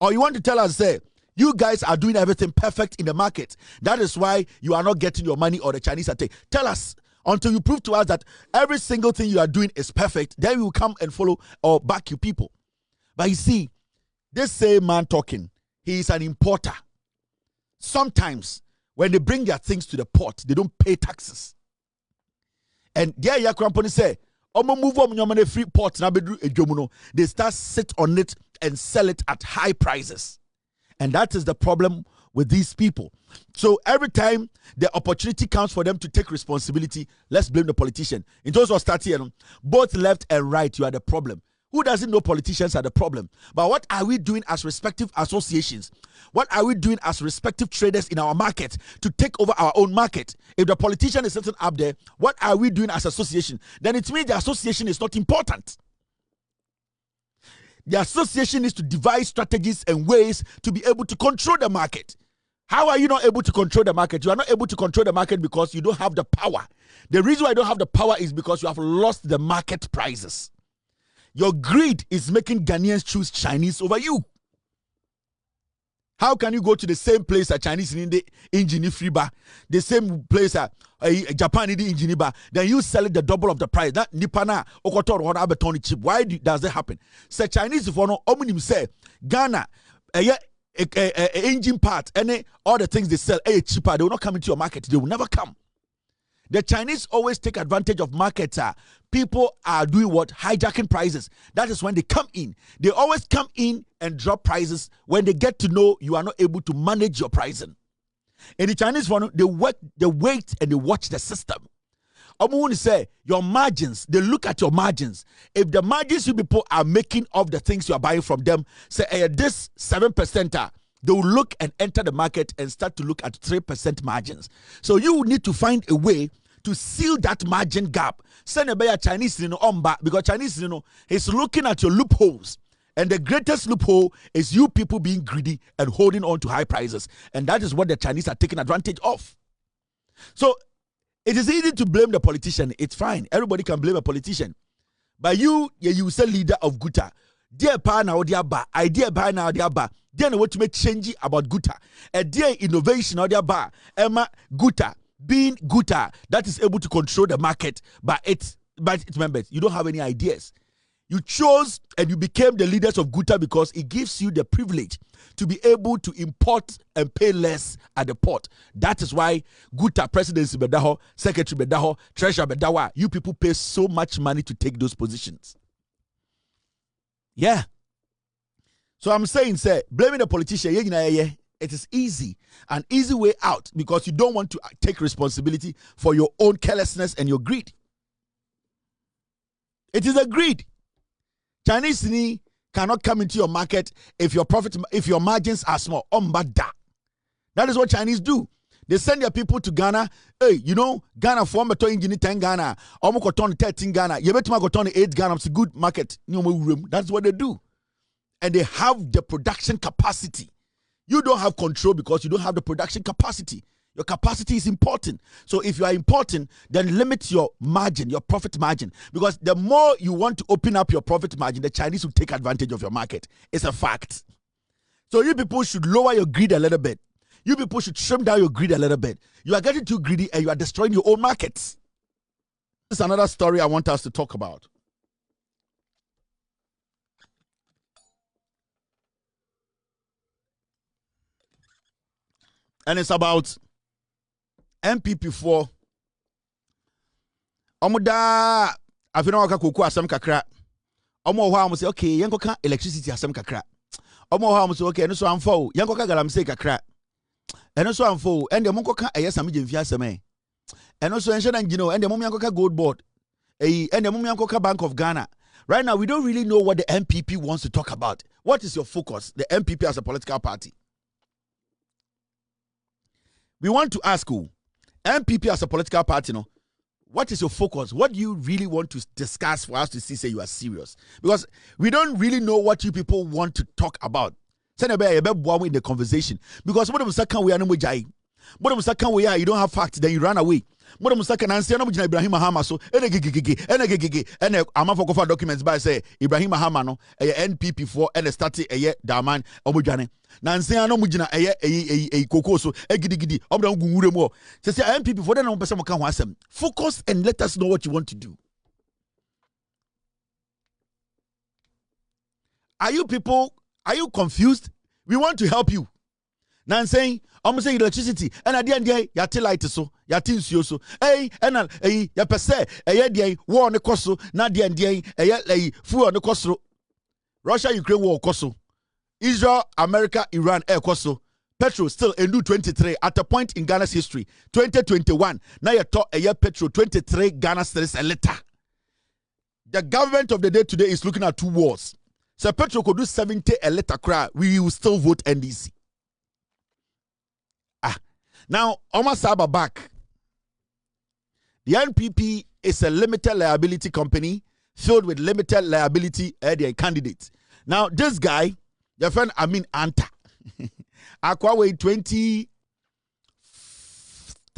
S1: Or you want to tell us, say, you guys are doing everything perfect in the market. That is why you are not getting your money or the Chinese are taking. Tell us until you prove to us that every single thing you are doing is perfect. Then we will come and follow or back you people. But you see, this same man talking, he is an importer. Sometimes when they bring their things to the port, they don't pay taxes. And there your company say, move on free port, they start sit on it and sell it at high prices. And that is the problem with these people. So every time the opportunity comes for them to take responsibility, let's blame the politician. In terms of starting, both left and right, you are the problem. Who doesn't know politicians are the problem? But what are we doing as respective associations? What are we doing as respective traders in our market to take over our own market? If the politician is sitting up there, what are we doing as association? Then it means the association is not important. The association is to devise strategies and ways to be able to control the market. How are you not able to control the market? You are not able to control the market because you don't have the power. The reason why you don't have the power is because you have lost the market prices. Your greed is making Ghanaians choose Chinese over you. How can you go to the same place a Chinese in the engine free bar, the same place a Japan in the engine bar, then you sell it the double of the price? That Nipana Okotor or Abertoni cheap. Why does that happen? Say Chinese for no omnium say Ghana engine part and all the things they sell cheaper. They will not come into your market. They will never come. The Chinese always take advantage of markets. People are doing what? Hijacking prices. That is when they come in. They always come in and drop prices when they get to know you are not able to manage your pricing. In the Chinese one, they wait and they watch the system. I'm going to say your margins, they look at your margins. If the margins you people are making of the things you are buying from them, say this 7%, they will look and enter the market and start to look at 3% margins. So you need to find a way to seal that margin gap. Send a Chinese because Chinese is looking at your loopholes. And the greatest loophole is you people being greedy and holding on to high prices. And that is what the Chinese are taking advantage of. So it is easy to blame the politician. It's fine. Everybody can blame a politician. But you say leader of Guta. Dear pa now dear ba, idea ba now dear ba. Then what to make change about Guta. A dear innovation or dear ba. Emma Guta being Guta that is able to control the market, but remember, you don't have any ideas. You chose and you became the leaders of Guta because it gives you the privilege to be able to import and pay less at the port. That is why Guta presidency bedaho, secretary bedaho, treasurer bedawa, you people pay so much money to take those positions. Yeah. So I'm saying, blaming the politician, it is easy, an easy way out because you don't want to take responsibility for your own carelessness and your greed. It is a greed. Chinese cannot come into your market if your margins are small. That is what Chinese do. They send their people to Ghana. Hey, Ghana for me to engine 10 Ghana. Omo ton 13 Ghana. You better go ton 8 Ghana. It's a good market. That's what they do. And they have the production capacity. You don't have control because you don't have the production capacity. Your capacity is important. So if you are important, then limit your margin, your profit margin. Because the more you want to open up your profit margin, the Chinese will take advantage of your market. It's a fact. So you people should lower your greed a little bit. You people should trim down your greed a little bit. You are getting too greedy and you are destroying your own markets. This is another story I want us to talk about. And it's about MPP4. Omoda afino waka koku asem kakra. Omo ho am say okay, yenko ka electricity asem kakra. Omo ho am say okay, no so amfo, yenko ka galamsey kakra. Eno so amfo, ende monko ka eyesam gemfi asem. And also, and the Mumiankoka Gold Board, and the Mumiankoka Bank of Ghana. Right now, we don't really know what the MPP wants to talk about. What is your focus, the MPP as a political party? We want to ask you, MPP as a political party, what is your focus? What do you really want to discuss for us to see, say you are serious? Because we don't really know what you people want to talk about. Send a in the conversation. Because what we are no mujai. What we are, you don't have facts, then you run away. What Ibrahim Mahama so and Amafokofa documents by say Ibrahim Mahama no NPP for and started a Daman Omujane. Nansia no mujina a cocoso egidi obdan guremo. Say NPP for the person can wasem. Focus and let us know what you want to do. Are you confused? We want to help you. Now saying, I'm saying electricity, and at the end, yati light so, yati so, ya pese, day, war on the costo, not the end, food on the costo, Russia, Ukraine war costo, Israel, America, Iran, air costo, petrol still in 23 at a point in Ghana's history, 2021. Now you talk a year petrol, 23 Ghana cedis a liter. The government of the day today is looking at 2 wars. So petrol could do 70 a liter cry, we will still vote NDC. Now, Omar Saba back. The NPP is a limited liability company filled with limited liability candidates. Now, this guy, your friend Amin Anta, Akwawe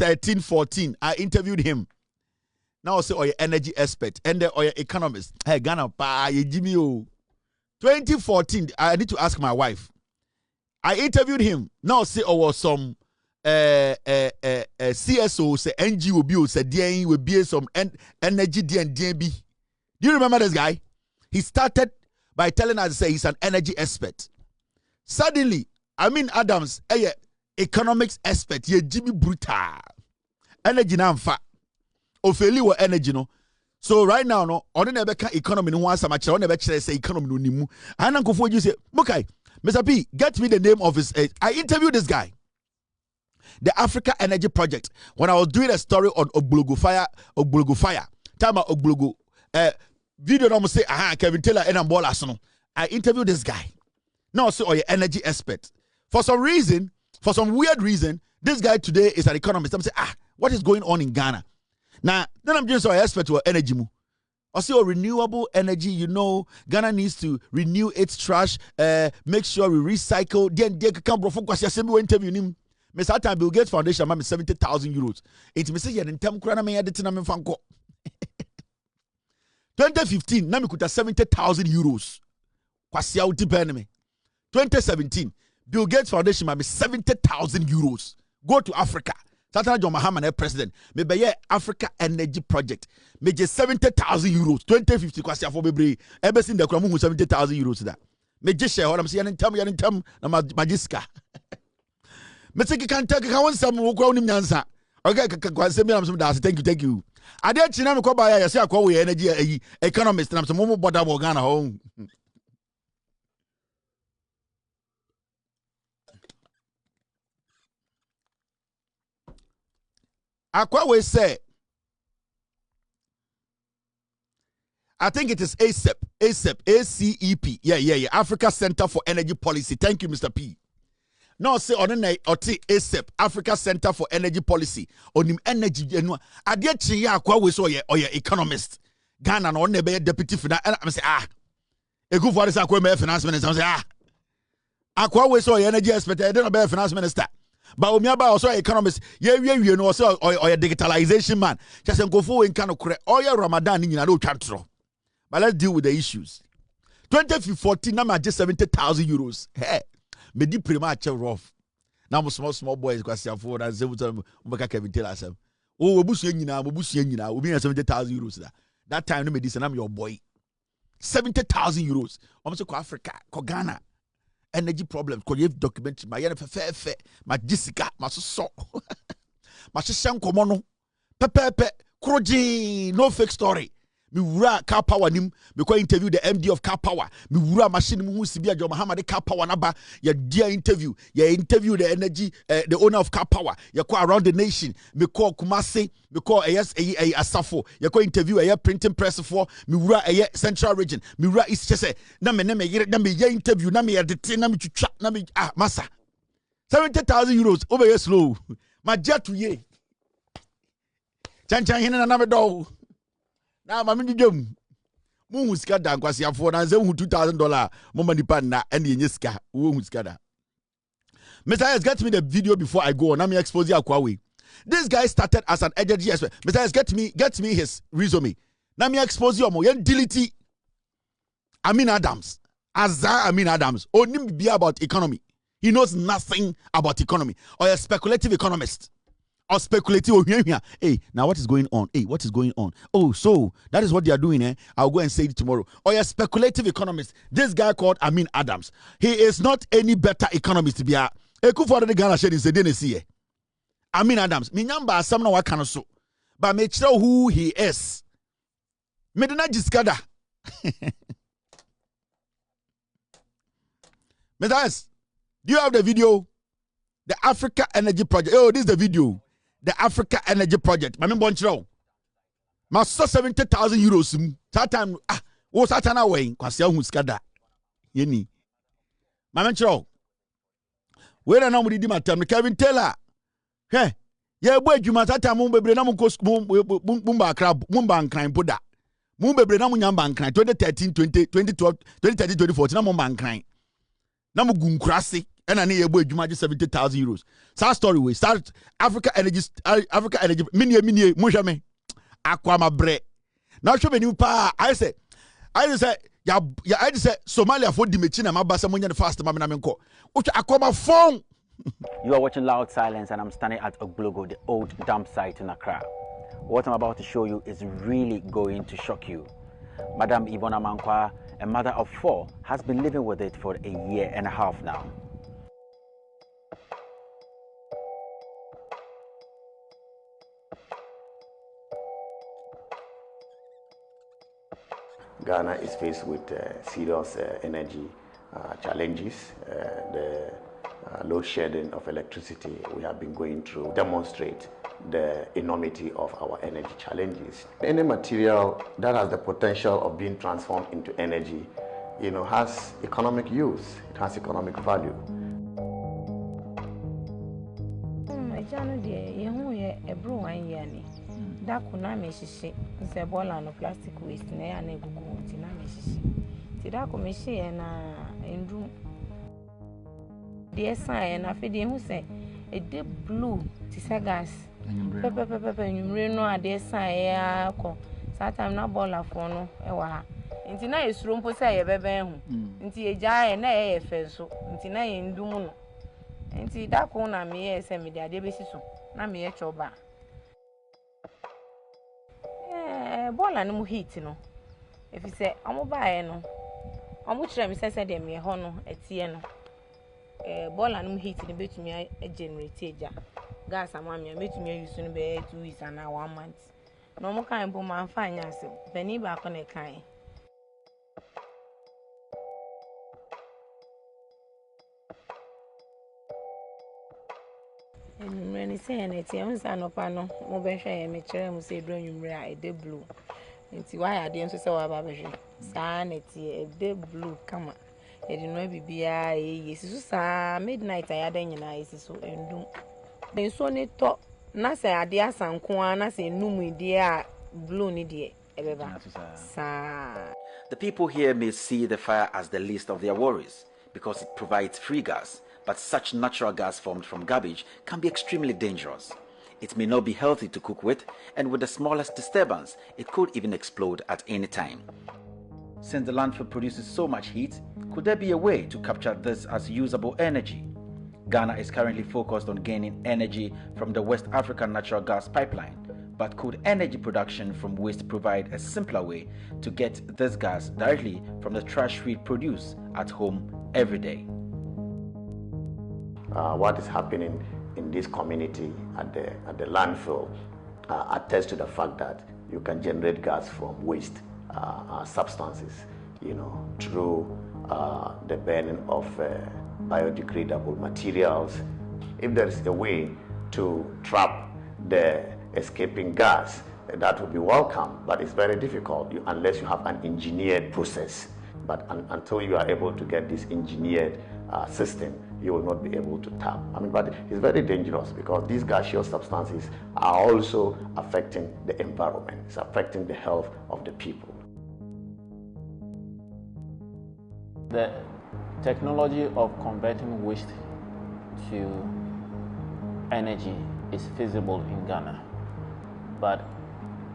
S1: 2013-14, I interviewed him. Now, say, or your energy expert and or your economist. Hey, Ghana, pa, Jimmy. 2014, I need to ask my wife. I interviewed him. Now, say, or some CSO say NGO bio say DN will be some energy DNB. Do you remember this guy? He started by telling us say he's an energy expert. Suddenly, Amin Adams, economics expert, ye Jimmy Bruta. Energy na mfa. Ofeli wa energy no. So right now no, on never can economy no one sama on never say economy no nimu. And Uncle you say, okay, Mr. P, get me the name of his I interviewed this guy. The Africa Energy Project. When I was doing a story on Ogbologo Fire, time about Ogbologo, video no say, Kevin Taylor and Ambola Sono. I interviewed this guy. Now, so your energy expert. For some reason, for some weird reason, this guy today is an economist. I'm saying, what is going on in Ghana? Now, then I'm just an expert to energy. Also, renewable energy, Ghana needs to renew its trash, make sure we recycle. Then they can focus your interview him. Mr. Time Bill Gates Foundation, I'm 70,000 euros. It's me say you're in term crana me editing am fanko. 2015, na me kuta 70,000 euros. Kwasi out depend me. 2017, Bill Gates Foundation, I'm 70,000 euros. Go to Africa. Satana John Mahama president. Me be Africa Energy Project. Me just 70,000 euros. 2050 kwasi afo bebre. Ebe sin de kramu 70,000 euros that. Me just share what I'm saying. You're in term na magiska. Metsiki can take a one some who grown him answer. Okay, thank you. I did Chinam Koba, I say, I call energy economist, and I'm some more border Ghana home. Akwawe say, I think it is ACEP, ACEP. Yeah. Africa Center for Energy Policy. Thank you, Mr. P. No, say on ACEP, Africa Center for Energy Policy. On him energy, I did chia Akwawe so or your economist. Ghana no nebe deputy finance. I'm say a good for this Akwawe finance minister. I'm say Akwawe so your energy expert. I don't know finance minister. But Omiaba also economist. You know also or your digitalization man. Just go for in kind of correct. Or your Ramadan in no control. But let's deal with the issues. 2014, now just 70,000 euros. Hey. Me di prima rough. Now small boys go see afford and say we Kevin Taylor say, "Oh, we busu nyina, we be 70,000 euros that time no me dis na your boy. 70,000 euros. Almost ko Africa, ko Ghana. Energy problems, ko you documentary, my fe, my Jessica, my so. My shan komo no. Pepe, kroji, no fake story. Me wura car power nim. Me ko interview the MD of car power. Me wura machine mu sibia Jo Muhammad car power naba. Ya dear interview. Ya interview the energy, the owner of car power. Ya ko around the nation. Me call Kumasi. Me call Asafo. Ya ko interview printing press for. Me wura central region. Me wura East Chese. Na me interview. Na me edit. Na me chucha. Na me massa. 70,000 euros. Over here slow. My jet to ye. Chan hina na me do. Now mami jom. Mu huska dan kwasi afo na ze $2,000 mo mani pan na and yenye ska. Wo huska da. Mr. S, get me the video before I go on. Let me expose you akwawe. This guy started as an agent expert. Mr. S, get me his resume. Let me expose you more. Yen delete Amin Adams. Amin Adams. Only be about economy. He knows nothing about economy. Or a speculative economist. Or speculative. Hey, now what is going on? Hey, what is going on? Oh, so that is what they are doing. I'll go and say it tomorrow. Or a speculative economist. This guy called Amin Adams. He is not any better economist to be a. Ekufu the Ghana shade in Sedenesi. Amin Adams. Minyamba asamna wa kanoso. But me tell who he is. Medina jiskada. Medas, do you have the video? The Africa Energy Project. Oh, this is the video. The Africa Energy Project. Mami bonchiro. Ma so 70,000 euros. That time wo satana way kwase ahuskada. Yeni. Mami bonchiro. We na mu didi matam Kevin Taylor. He, ye bo adwuma tata mu bebre na mu bumba crab, mumba nkran poda. Mu bebre na mu nyamba nkran 2013, 2012, 2013, 2014 na mu nkran. Na mu gunkrase. And I need a boy, you might 70,000 euros. Sad story we start Africa Energy, mini, Mujame, Aquama bre. Now, show me new power. I said, I just said, Somalia for the Machina, my Basamonia fast, Mamma, which Aquama phone.
S4: You are watching Loud Silence, and I'm standing at Ogblogo, the old dump site in Accra. What I'm about to show you is really going to shock you. Madam Ivona Mankwa, a mother of 4, has been living with it for a year and a half now.
S5: Ghana is faced with serious energy challenges. The load shedding of electricity we have been going through demonstrate the enormity of our energy challenges. Any material that has the potential of being transformed into energy, has economic use, it has economic value.
S6: Da kuna me shishi nse bola no plastic waste na ya na egugu nti na me shishi ti da ko me shi na endum de san na fe de hu se e de blue ti se gas pepe nyumre no ade san ya ko satam na bola fo no e wa ha nti na esuro mpo se ye bebe hu nti eja ye na ye fe so nti na ye ndum no nti da ko na me ye se me de ade be siso na me ye choba bola no mu heat no if you say omo bae no omo kire me say dem ye ho no etie no bola no mu heat no betumi generate eja gas amamia betumi use no be 2 weeks and 1 month no mo kan bo man fa anya se bani ba ko na kan Many say na tie unsa no pa no mo be hwe ye me kire mo say dro nwumre a e de blue nti why ade nso se wa ba be hwe sa na tie e de blue kama e de no bibia e yesisu sa midnight ayada nyina yesisu endum den so ne to na se ade asanko a na se num ide a blue ni de e be ba sa.
S4: The people here may see the fire as the least of their worries because it provides free gas. But such natural gas formed from garbage can be extremely dangerous. It may not be healthy to cook with, and with the smallest disturbance, it could even explode at any time. Since the landfill produces so much heat, could there be a way to capture this as usable energy? Ghana is currently focused on gaining energy from the West African natural gas pipeline, but could energy production from waste provide a simpler way to get this gas directly from the trash we produce at home every day?
S5: What is happening in this community at the landfill attests to the fact that you can generate gas from waste substances, through the burning of biodegradable materials. If there is a way to trap the escaping gas, that would be welcome, but it's very difficult unless you have an engineered process. But until you are able to get this engineered system, you will not be able to tap. But it's very dangerous because these gaseous substances are also affecting the environment. It's affecting the health of the people.
S7: The technology of converting waste to energy is feasible in Ghana, but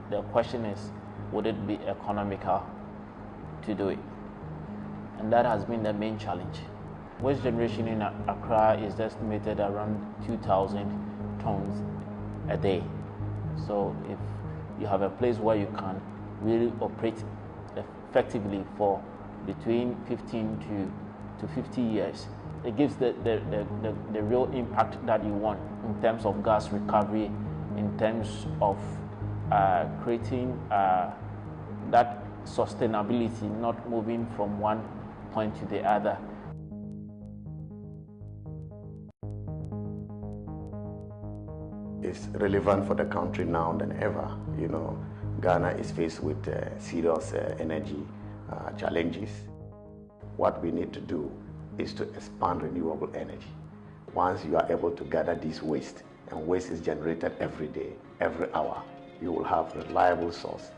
S7: the question is, would it be economical to do it? And that has been the main challenge. Waste generation in Accra is estimated around 2,000 tons a day. So if you have a place where you can really operate effectively for between 15 to 50 years, it gives the real impact that you want in terms of gas recovery, in terms of creating that sustainability, not moving from one point to the other.
S5: It's relevant for the country now than ever. Ghana is faced with serious energy challenges. What we need to do is to expand renewable energy. Once you are able to gather this waste, and waste is generated every day, every hour, you will have a reliable source.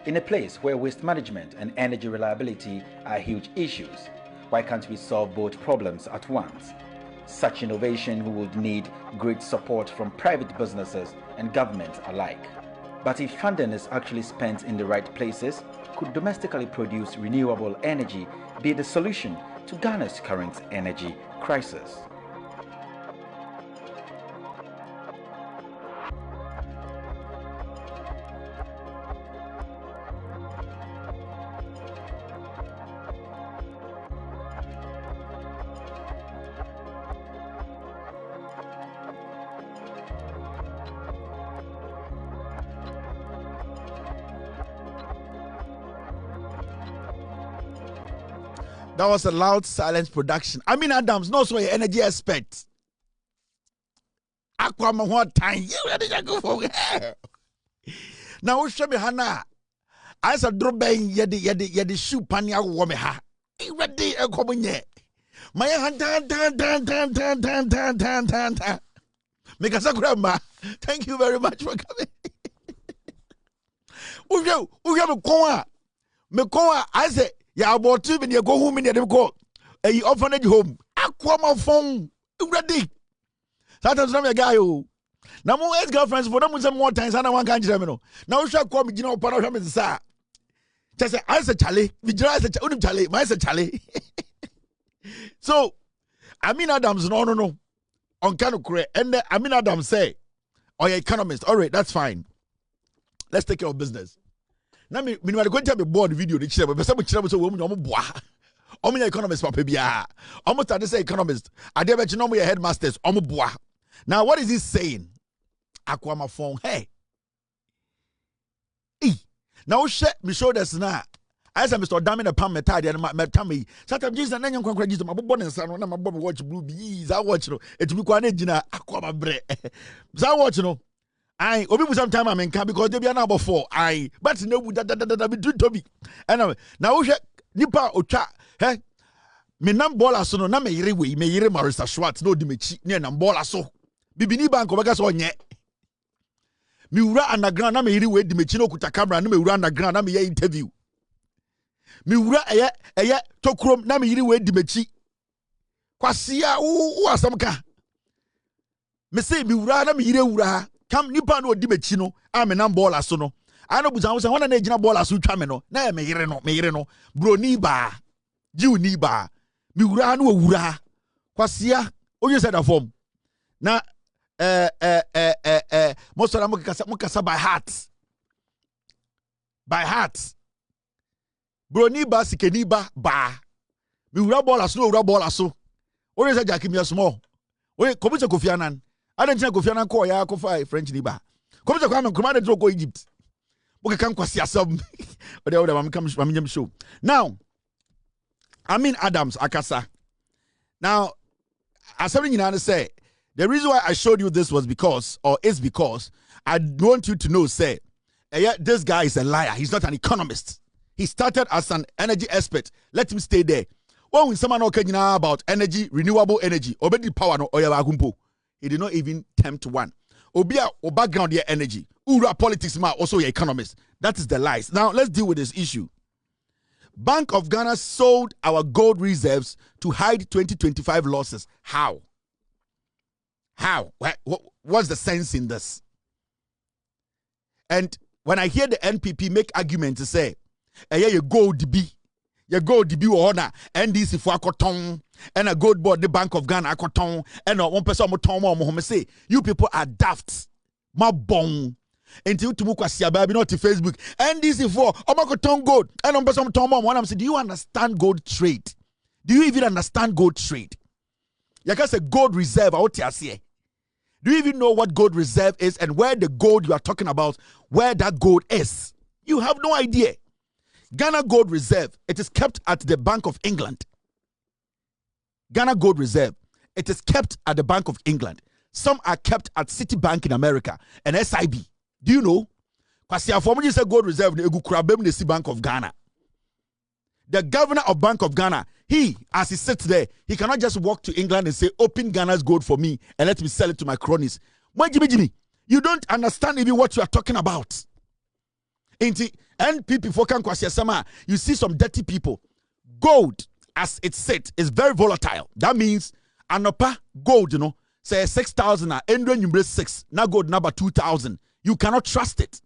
S4: In a place where waste management and energy reliability are huge issues, why can't we solve both problems at once? Such innovation would need great support from private businesses and government alike. But if funding is actually spent in the right places, could domestically produced renewable energy be the solution to Ghana's current energy crisis?
S1: That was a loud silence production. Amin Adams, no so energy expert. Aquama what time? You ready to go for now? Show me Hana. I said, drop bang yedi shoe panya woman ha. You ready a comunye? My hand tan. Make us a grandma. Thank you very much for coming. Uya me I say. Ya about 2 minutes go home in the go a orphanage home. Aquama phone ready. Sometimes I'm a guy who now more ex-girlfriends for them some more times and I want country. Now shall come you know upon sa. Just say I said Charlie, we just Charlie, my Charlie. So Amin Adams no on kind of correct and Amin Adams say, oh yeah, economist, all right, that's fine. Let's take care of business. Na me no go tell me board video ni kire be say mo kire mo so wo mu no mo boa o mo economist papa bia o mo start say economist ade be chi no mo headmasters o mo boa. Now what is he saying? Akwama phone hey now me show this na I say Mr. Damina Pam metade na metami sometimes Jesus na nyankwa kwa Jesus mabobọ ne nsa no na mabọ me watch blue bees I watch no etumi kwa na gina akwama bre za watch no I obi bu sometime I can because they be an about 4 I but no would that be to me and now nipa otwa he me nam ball aso no na me yire we me yire Marisa Schwartz no di mechi ne nam ball aso bibini bank obeka so onye me wura underground na me yire we di mechi no kuta camera na me wura underground na me ye interview me wura eye tokrom na me yire we di mechi kwasia wo asam ka me say me wura na me yire wura kam nipa no odi mechi no a me nam ball aso no ano busan wo na ejina ball aso twa me no na me yire no bro ni ba jiu ni ba mi wura no wura kwasia onye said form na most of them mukasa by heart bro ni ba sikeni ba mi wura ball aso no wura ball aso onye said Jackie me small oye komisa Kofi Annan adentina Kofi Annan call ya ko fa French ni ba Come to Nkrumah dey go Egypt. Okay, come kwasi asem. Ode am come show. Now, Amin Adams akasa. Now, as something you say, the reason why I showed you this was because I want you to know, say, this guy is a liar. He's not an economist. He started as an energy expert. Let him stay there. When someone talking about energy, renewable energy, obedi power no oya. He did not even tempt one. Obia or background your energy. Ura politics ma also your economist. That is the lies. Now let's deal with this issue. Bank of Ghana sold our gold reserves to hide 2025 losses. How? What's the sense in this? And when I hear the NPP make arguments to say, you gold DB or NDC for Akotong, and a gold board, the Bank of Ghana Akotong, and one person more say, you people are daft. Ma bong. Until Tumukwa Siababi not to Facebook. NDC for Omakotong gold. And one person one I'm saying, do you understand gold trade? Do you even understand gold trade? You can say gold reserve out here. Do you even know what gold reserve is and where the gold you are talking about, where that gold is? You have no idea. Ghana Gold Reserve, it is kept at the Bank of England. Ghana Gold Reserve, it is kept at the Bank of England. Some are kept at Citibank in America and SIB. Do you know? Because you say Gold Reserve, the Bank of Ghana. The governor of Bank of Ghana, he, as he sits there, he cannot just walk to England and say, open Ghana's gold for me and let me sell it to my cronies. Jimmy, you don't understand even what you are talking about. NPP for Kankwasiasama, you see some dirty people. Gold, as it sits, is very volatile. That means, anopa gold, say 6,000, and 6, now gold number 2,000. You cannot trust it.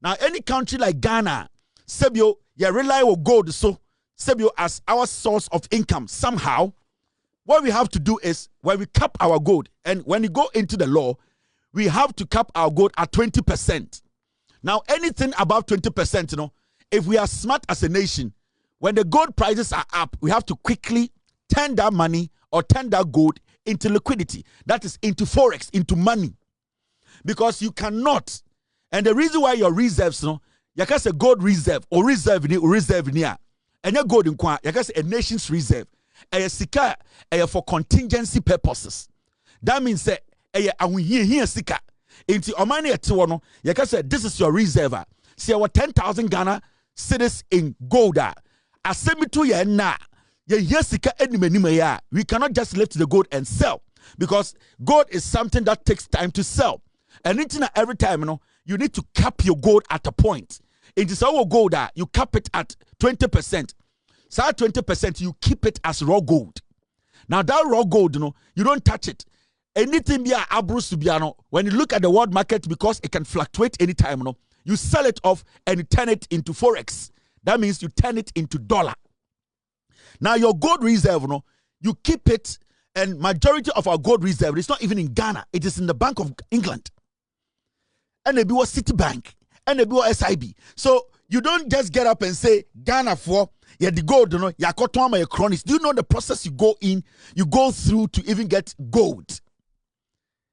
S1: Now, any country like Ghana, Sebio, you rely on gold, so Sebio as our source of income. Somehow, what we have to do is, when we cap our gold, and when you go into the law, we have to cap our gold at 20%. Now, anything above 20%, if we are smart as a nation, when the gold prices are up, we have to quickly turn that money or turn that gold into liquidity. That is into forex, into money. Because you cannot. And the reason why your reserves, you can say gold reserve or reserve near. And your gold in you can say a nation's reserve. A sika for contingency purposes. That means that here sika. Into Omani etiwono, you can say this is your reserve. See our 10,000 Ghana cedis in gold. Asemitu ya na. We cannot just lift the gold and sell, because gold is something that takes time to sell. And every time, you need to cap your gold at a point. It is our gold that you cap it at 20%. So at 20%, you keep it as raw gold. Now that raw gold, you don't touch it. Anything be abrus to be when you look at the world market, because it can fluctuate anytime, you sell it off and you turn it into forex. That means you turn it into dollar. Now your gold reserve, you keep it, and majority of our gold reserve is not even in Ghana. It is in the Bank of England. And it was Citibank. And it was SIB. So you don't just get up and say, Ghana for, the gold, your cronies. Do you know the process you go through to even get gold?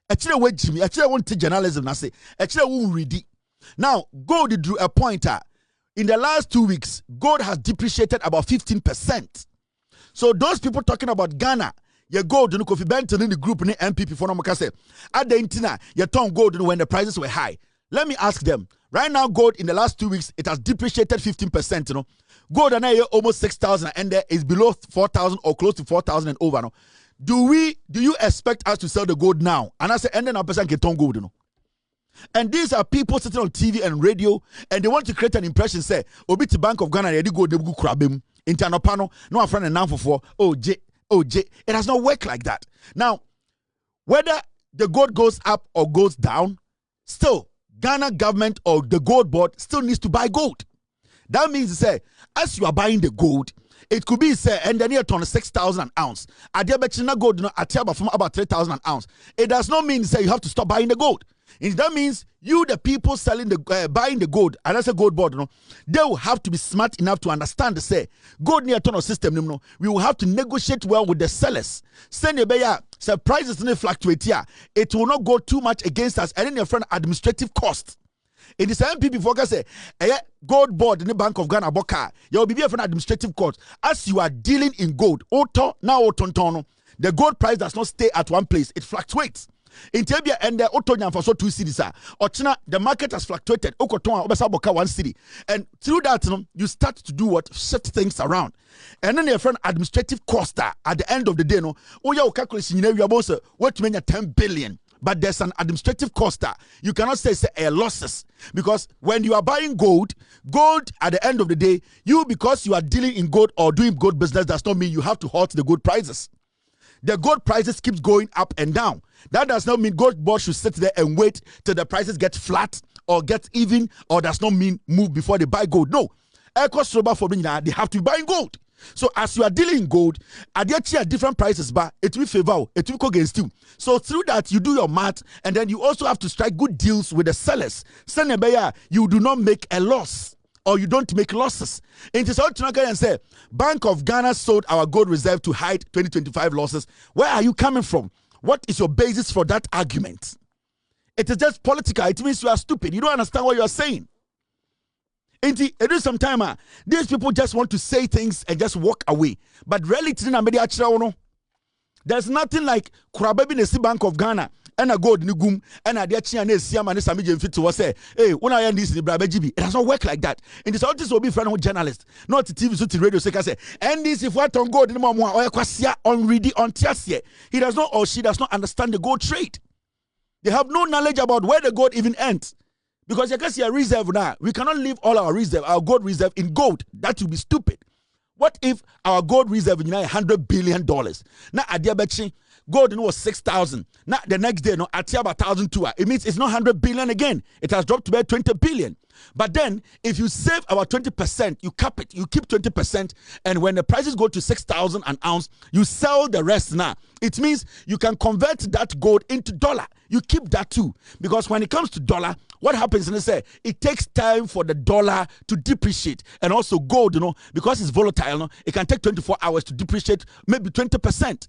S1: Actually, wait, Jimmy. Actually, I want to journalism. I say, actually, I won't read it. Now, gold drew a pointer. In the last 2 weeks, gold has depreciated about 15%. So those people talking about Ghana, your gold, Kofi Benton in the group, in the NPP for Namaka say, at the Intina, your tongue gold when the prices were high. Let me ask them. Right now, gold in the last 2 weeks, it has depreciated 15%. Gold and almost 6,000, and there is below 4,000 or close to 4,000 and over. Do you expect us to sell the gold now? And I say, and then a person get tongue gold. And these are people sitting on TV and radio, and they want to create an impression. Say, Obiti Bank of Ghana, they go crabim. Internopano, no a friend and now for OJ. It has not worked like that. Now, whether the gold goes up or goes down, still Ghana government or the gold board still needs to buy gold. That means, say, as you are buying the gold, it could be, say, and then you're on 6,000 an ounce. At the gold, at about 3,000 an ounce. It does not mean, say, you have to stop buying the gold. And that means you, the people selling the buying the gold, and that's a gold board, they will have to be smart enough to understand the say gold near ton of system. We will have to negotiate well with the sellers. Send a So prices in fluctuate here. It will not go too much against us. And then your friend administrative cost. It is MPP focus say gold board in the Bank of Ghana boka. You will be an administrative cost. As you are dealing in gold, the gold price does not stay at one place. It fluctuates. In Tebia and the Otonya for so 2 cities are. Ochina, the market has fluctuated. Okotonga Obesaboka 1 city. And through that, you start to do what? Shift things around. And then your friend administrative cost at the end of the day, no, you calculation, you know, what mean 10 billion. But there's an administrative cost. You cannot say losses. Because when you are buying gold at the end of the day, because you are dealing in gold or doing gold business, does not mean you have to halt the gold prices. The gold prices keeps going up and down. That does not mean gold board should sit there and wait till the prices get flat or get even, or does not mean move before they buy gold. No. They have to be buying gold. So as you are dealing in gold, at different prices, but it will favor, it will go against you. So through that, you do your math, and then you also have to strike good deals with the sellers. You do not make a loss, or you don't make losses. It is all and say, Bank of Ghana sold our gold reserve to hide 2025 losses. Where are you coming from? What is your basis for that argument? It is just political. It means you are stupid. You don't understand what you are saying. It is sometimes these people just want to say things and just walk away. But reality, there's nothing like Kurababi Nesi Bank of Ghana and a gold nugum and a diachi and Siam and Samij fit to say, hey, when I am this in Brabajibi, it does not work like that. In this artist will be friend of journalist, not the TV, so the radio say, and this if what on gold in Mamma or Quasia on ready on Tiasia. He does not or she does not understand the gold trade. They have no knowledge about where the gold even ends. Because you can see a reserve now. We cannot leave all our gold reserve in gold. That would be stupid. What if our gold reserve is $100 billion? Now, at the gold was 6,000. Now, the next day, no, at about 1,002. It means it's not 100 billion again. It has dropped to about 20 billion. But then, if you save about 20%, you cap it, you keep 20%, and when the prices go to 6,000 an ounce, you sell the rest now. It means you can convert that gold into dollar. You keep that too. Because when it comes to dollar, what happens is it takes time for the dollar to depreciate. And also gold, because it's volatile, it can take 24 hours to depreciate maybe 20%.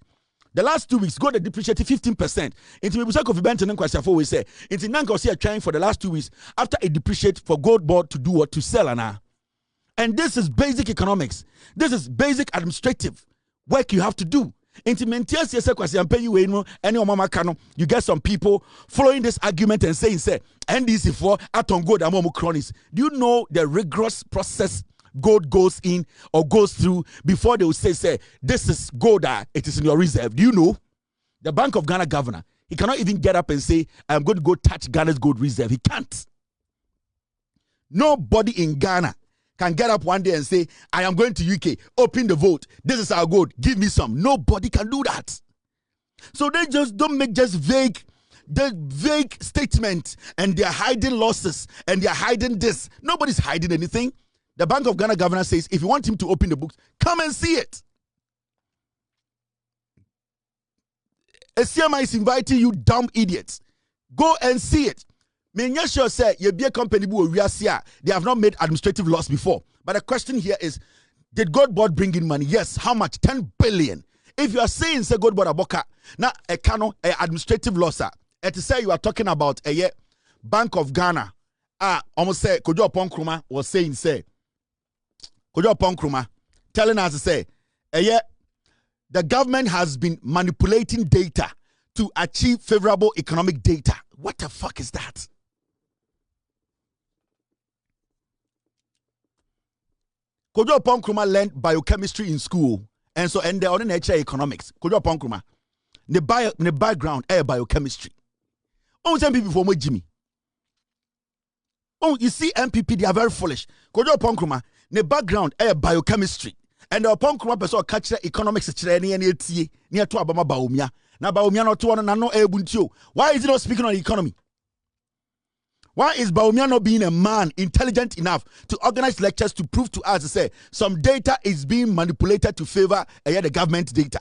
S1: The last 2 weeks, gold depreciated 15%. Into maybe of event and then we say, into Nanka see a trying for the last 2 weeks after it depreciate for gold board to do what? To sell now. And this is basic economics. This is basic administrative work you have to do. You get some people following this argument and saying, NDC for Aton gold among cronies. Do you know the rigorous process gold goes in or goes through before they will say, this is gold, it is in your reserve? Do you know? The Bank of Ghana governor, he cannot even get up and say, I'm going to go touch Ghana's gold reserve. He can't. Nobody in Ghana can get up one day and say, I am going to UK, open the vote, this is our gold, give me some. Nobody can do that. So they just don't make just vague statement, and they're hiding losses, and they're hiding this. Nobody's hiding anything. The Bank of Ghana governor says, if you want him to open the books, come and see it. SCMI is inviting you, dumb idiots. Go and see it. Sure say you be a company they have not made administrative loss before. But the question here is, did Gold Board bring in money? Yes. How much? 10 billion. If you are saying say Gold Board aboka, now a administrative loss, to say you are talking about a Bank of Ghana. Almost say Kojo Nkrumah was saying Kojo Nkrumah telling us to say the government has been manipulating data to achieve favorable economic data. What the fuck is that? Kojo Nkrumah learned biochemistry in school, and so and they on nature economics. Kojo Nkrumah, the background biochemistry. Oh, some people for Jimmy. Oh, you see, MPP they are very foolish. Kojo Nkrumah, the background biochemistry, and the Nkrumah person catch economics near to Abama Baumia. Now Baumia not to one no ebuntu. Why is he not speaking on the economy? Why is Baumia not being a man intelligent enough to organize lectures to prove to us to say some data is being manipulated to favor the government data?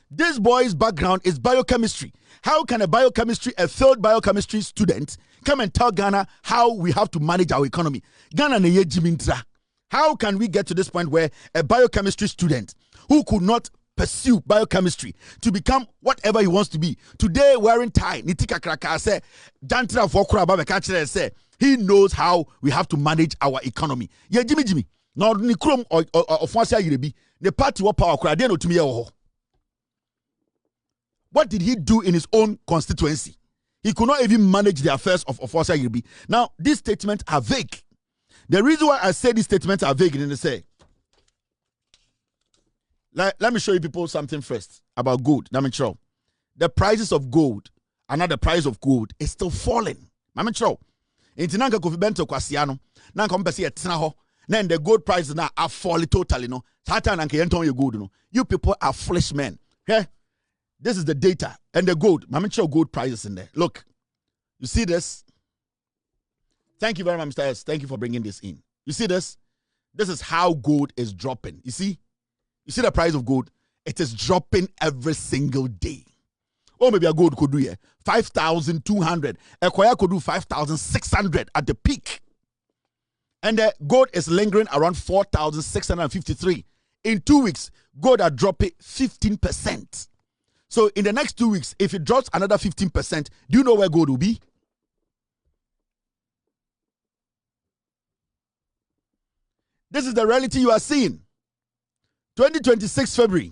S1: This boy's background is biochemistry. How can a failed biochemistry student come and tell Ghana how we have to manage our economy? Ghana ne jimintra. How can we get to this point where a biochemistry student who could not pursue biochemistry to become whatever he wants to be. Today, wearing tie, Nitika Kraka say, Jantra Vokra Babekachre say, he knows how we have to manage our economy. Yeah, Jimmy. Now, Nkrumah or Fonsia Yirebi, the party what power crowd, to me. What did he do in his own constituency? He could not even manage the affairs of Fonsia Yirebi. Now, these statements are vague. The reason why I say these statements are vague, they say, let me show you people something first about gold. Let me show. The prices of gold, another price of gold, is still falling. Let me show. Intinanka kofi bento kwasiano. Nanka mpesi etina ho. Then the gold prices now are falling totally. No. Satan nanka yenton your gold. No. You people are foolish men. Okay? This is the data and the gold. Let me show gold prices in there. Look. You see this? Thank you very much, Mr. S. Thank you for bringing this in. You see this? This is how gold is dropping. You see? You see the price of gold? It is dropping every single day. Oh, maybe a gold could do 5,200. A koya could do 5,600 at the peak. And the gold is lingering around 4,653. In 2 weeks, gold are dropping 15%. So in the next 2 weeks, if it drops another 15%, do you know where gold will be? This is the reality you are seeing. 2026 February.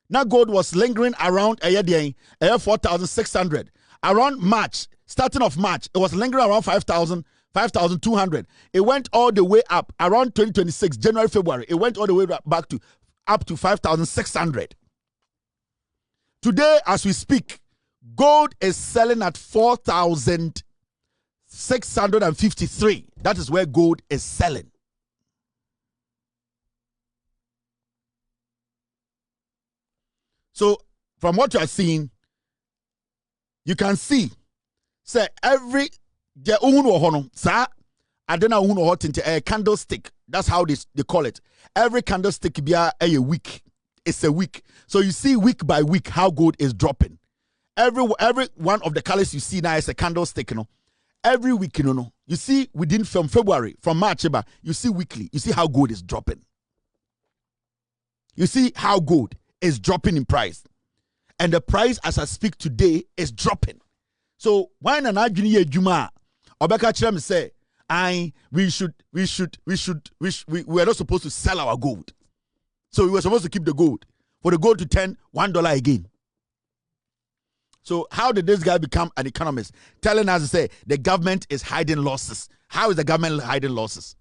S1: Now gold was lingering around 4,600. Around March, starting of March, it was lingering around 5,000, 5,200. It went all the way up around 2026, January, February. It went all the way back to up to 5,600. Today, as we speak, gold is selling at 4,653. That is where gold is selling. So, from what you are seeing, you can see, say every candlestick. That's how they call it. Every candlestick be a week. It's a week. So you see week by week how gold is dropping. Every one of the colors you see now is a candlestick, you know. Every week, you know. You see within from February, from March, you see weekly. You see how gold is dropping. You see how gold is dropping in price. And the price as I speak today is dropping. So when an Ajuni Juma, Obeka Chirem say, we were not supposed to sell our gold. So we were supposed to keep the gold for the gold to turn $1 again. So how did this guy become an economist? Telling us to say the government is hiding losses. How is the government hiding losses?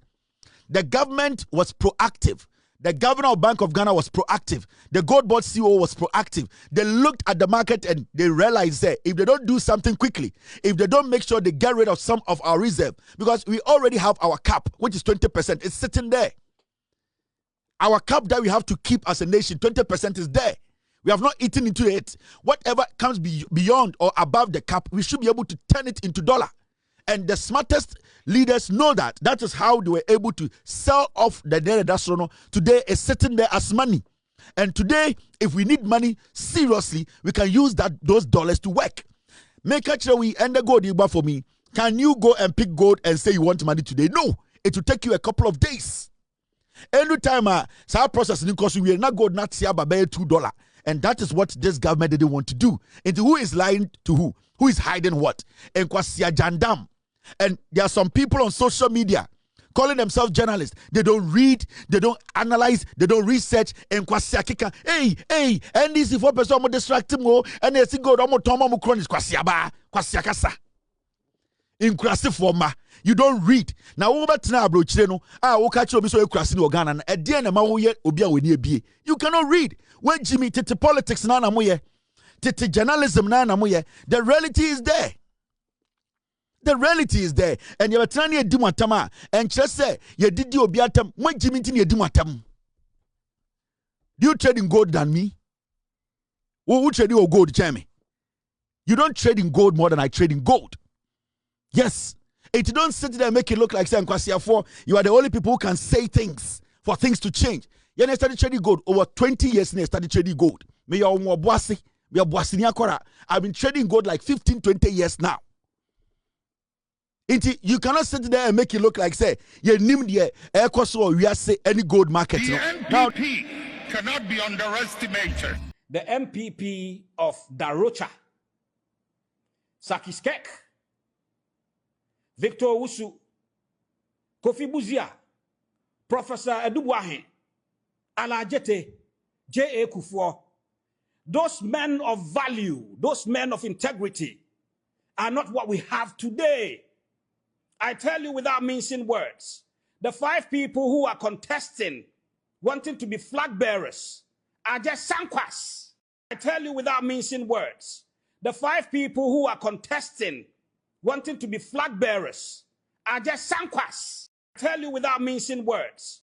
S1: The government was proactive. The governor of Bank of Ghana was proactive. The gold board CEO was proactive. They looked at the market and they realized that if they don't do something quickly, if they don't make sure they get rid of some of our reserve, because we already have our cap, which is 20%, it's sitting there. Our cap that we have to keep as a nation, 20% is there. We have not eaten into it. Whatever comes beyond or above the cap, we should be able to turn it into dollar. And the smartest leaders know that. That is how they were able to sell off the Naira Dasrono. Today is sitting there as money. And today, if we need money, seriously, we can use those dollars to work. Make sure we end the gold for me. Can you go and pick gold and say you want money today? No. It will take you a couple of days. Every time our process because we are not gold not see about $2. And that is what this government didn't want to do. And who is lying to who? Who is hiding what? And Kwasia Jandam. And there are some people on social media calling themselves journalists. They don't read, they don't analyze, they don't research. And Kwasia Kika, hey, and this is 4% more distracting more, and they see go to Tomo Kronis Kwasia Ba, Kwasia Kasa. In Krasi forma, you don't read. Now, over Tina Brocheno, will catch you so Krasi Organ, and at the end of my Obia with you. You cannot read. When Jimmy Titi politics nana moye, Titi journalism nana moye, the reality is there. The reality is there. And you're trying to do matama, and just say, you did your biatam, when Jimmy Tini do matam. Do you trade in gold than me? Who trade your gold, Jamie? You don't trade in gold more than I trade in gold. Yes. It don't sit there and make it look like saying you are the only people who can say things for things to change. You started trading gold over 20 years. You started trading gold. I've been trading gold like 15, 20 years now. You cannot sit there and make it look like say you name the air we are say any gold market.
S8: The NPP cannot be underestimated.
S9: The MPP of Darocha, Sakiskek, Victor Wusu, Kofi Buzia, Professor Edubuahe, Alajete, J.A. Kufuor, those men of value, those men of integrity are not what we have today. I tell you without mincing words, the 5 people who are contesting, wanting to be flag bearers, are just sankwas. I tell you without mincing words, the 5 people who are contesting, wanting to be flag bearers, are just sankwas. I tell you without mincing words,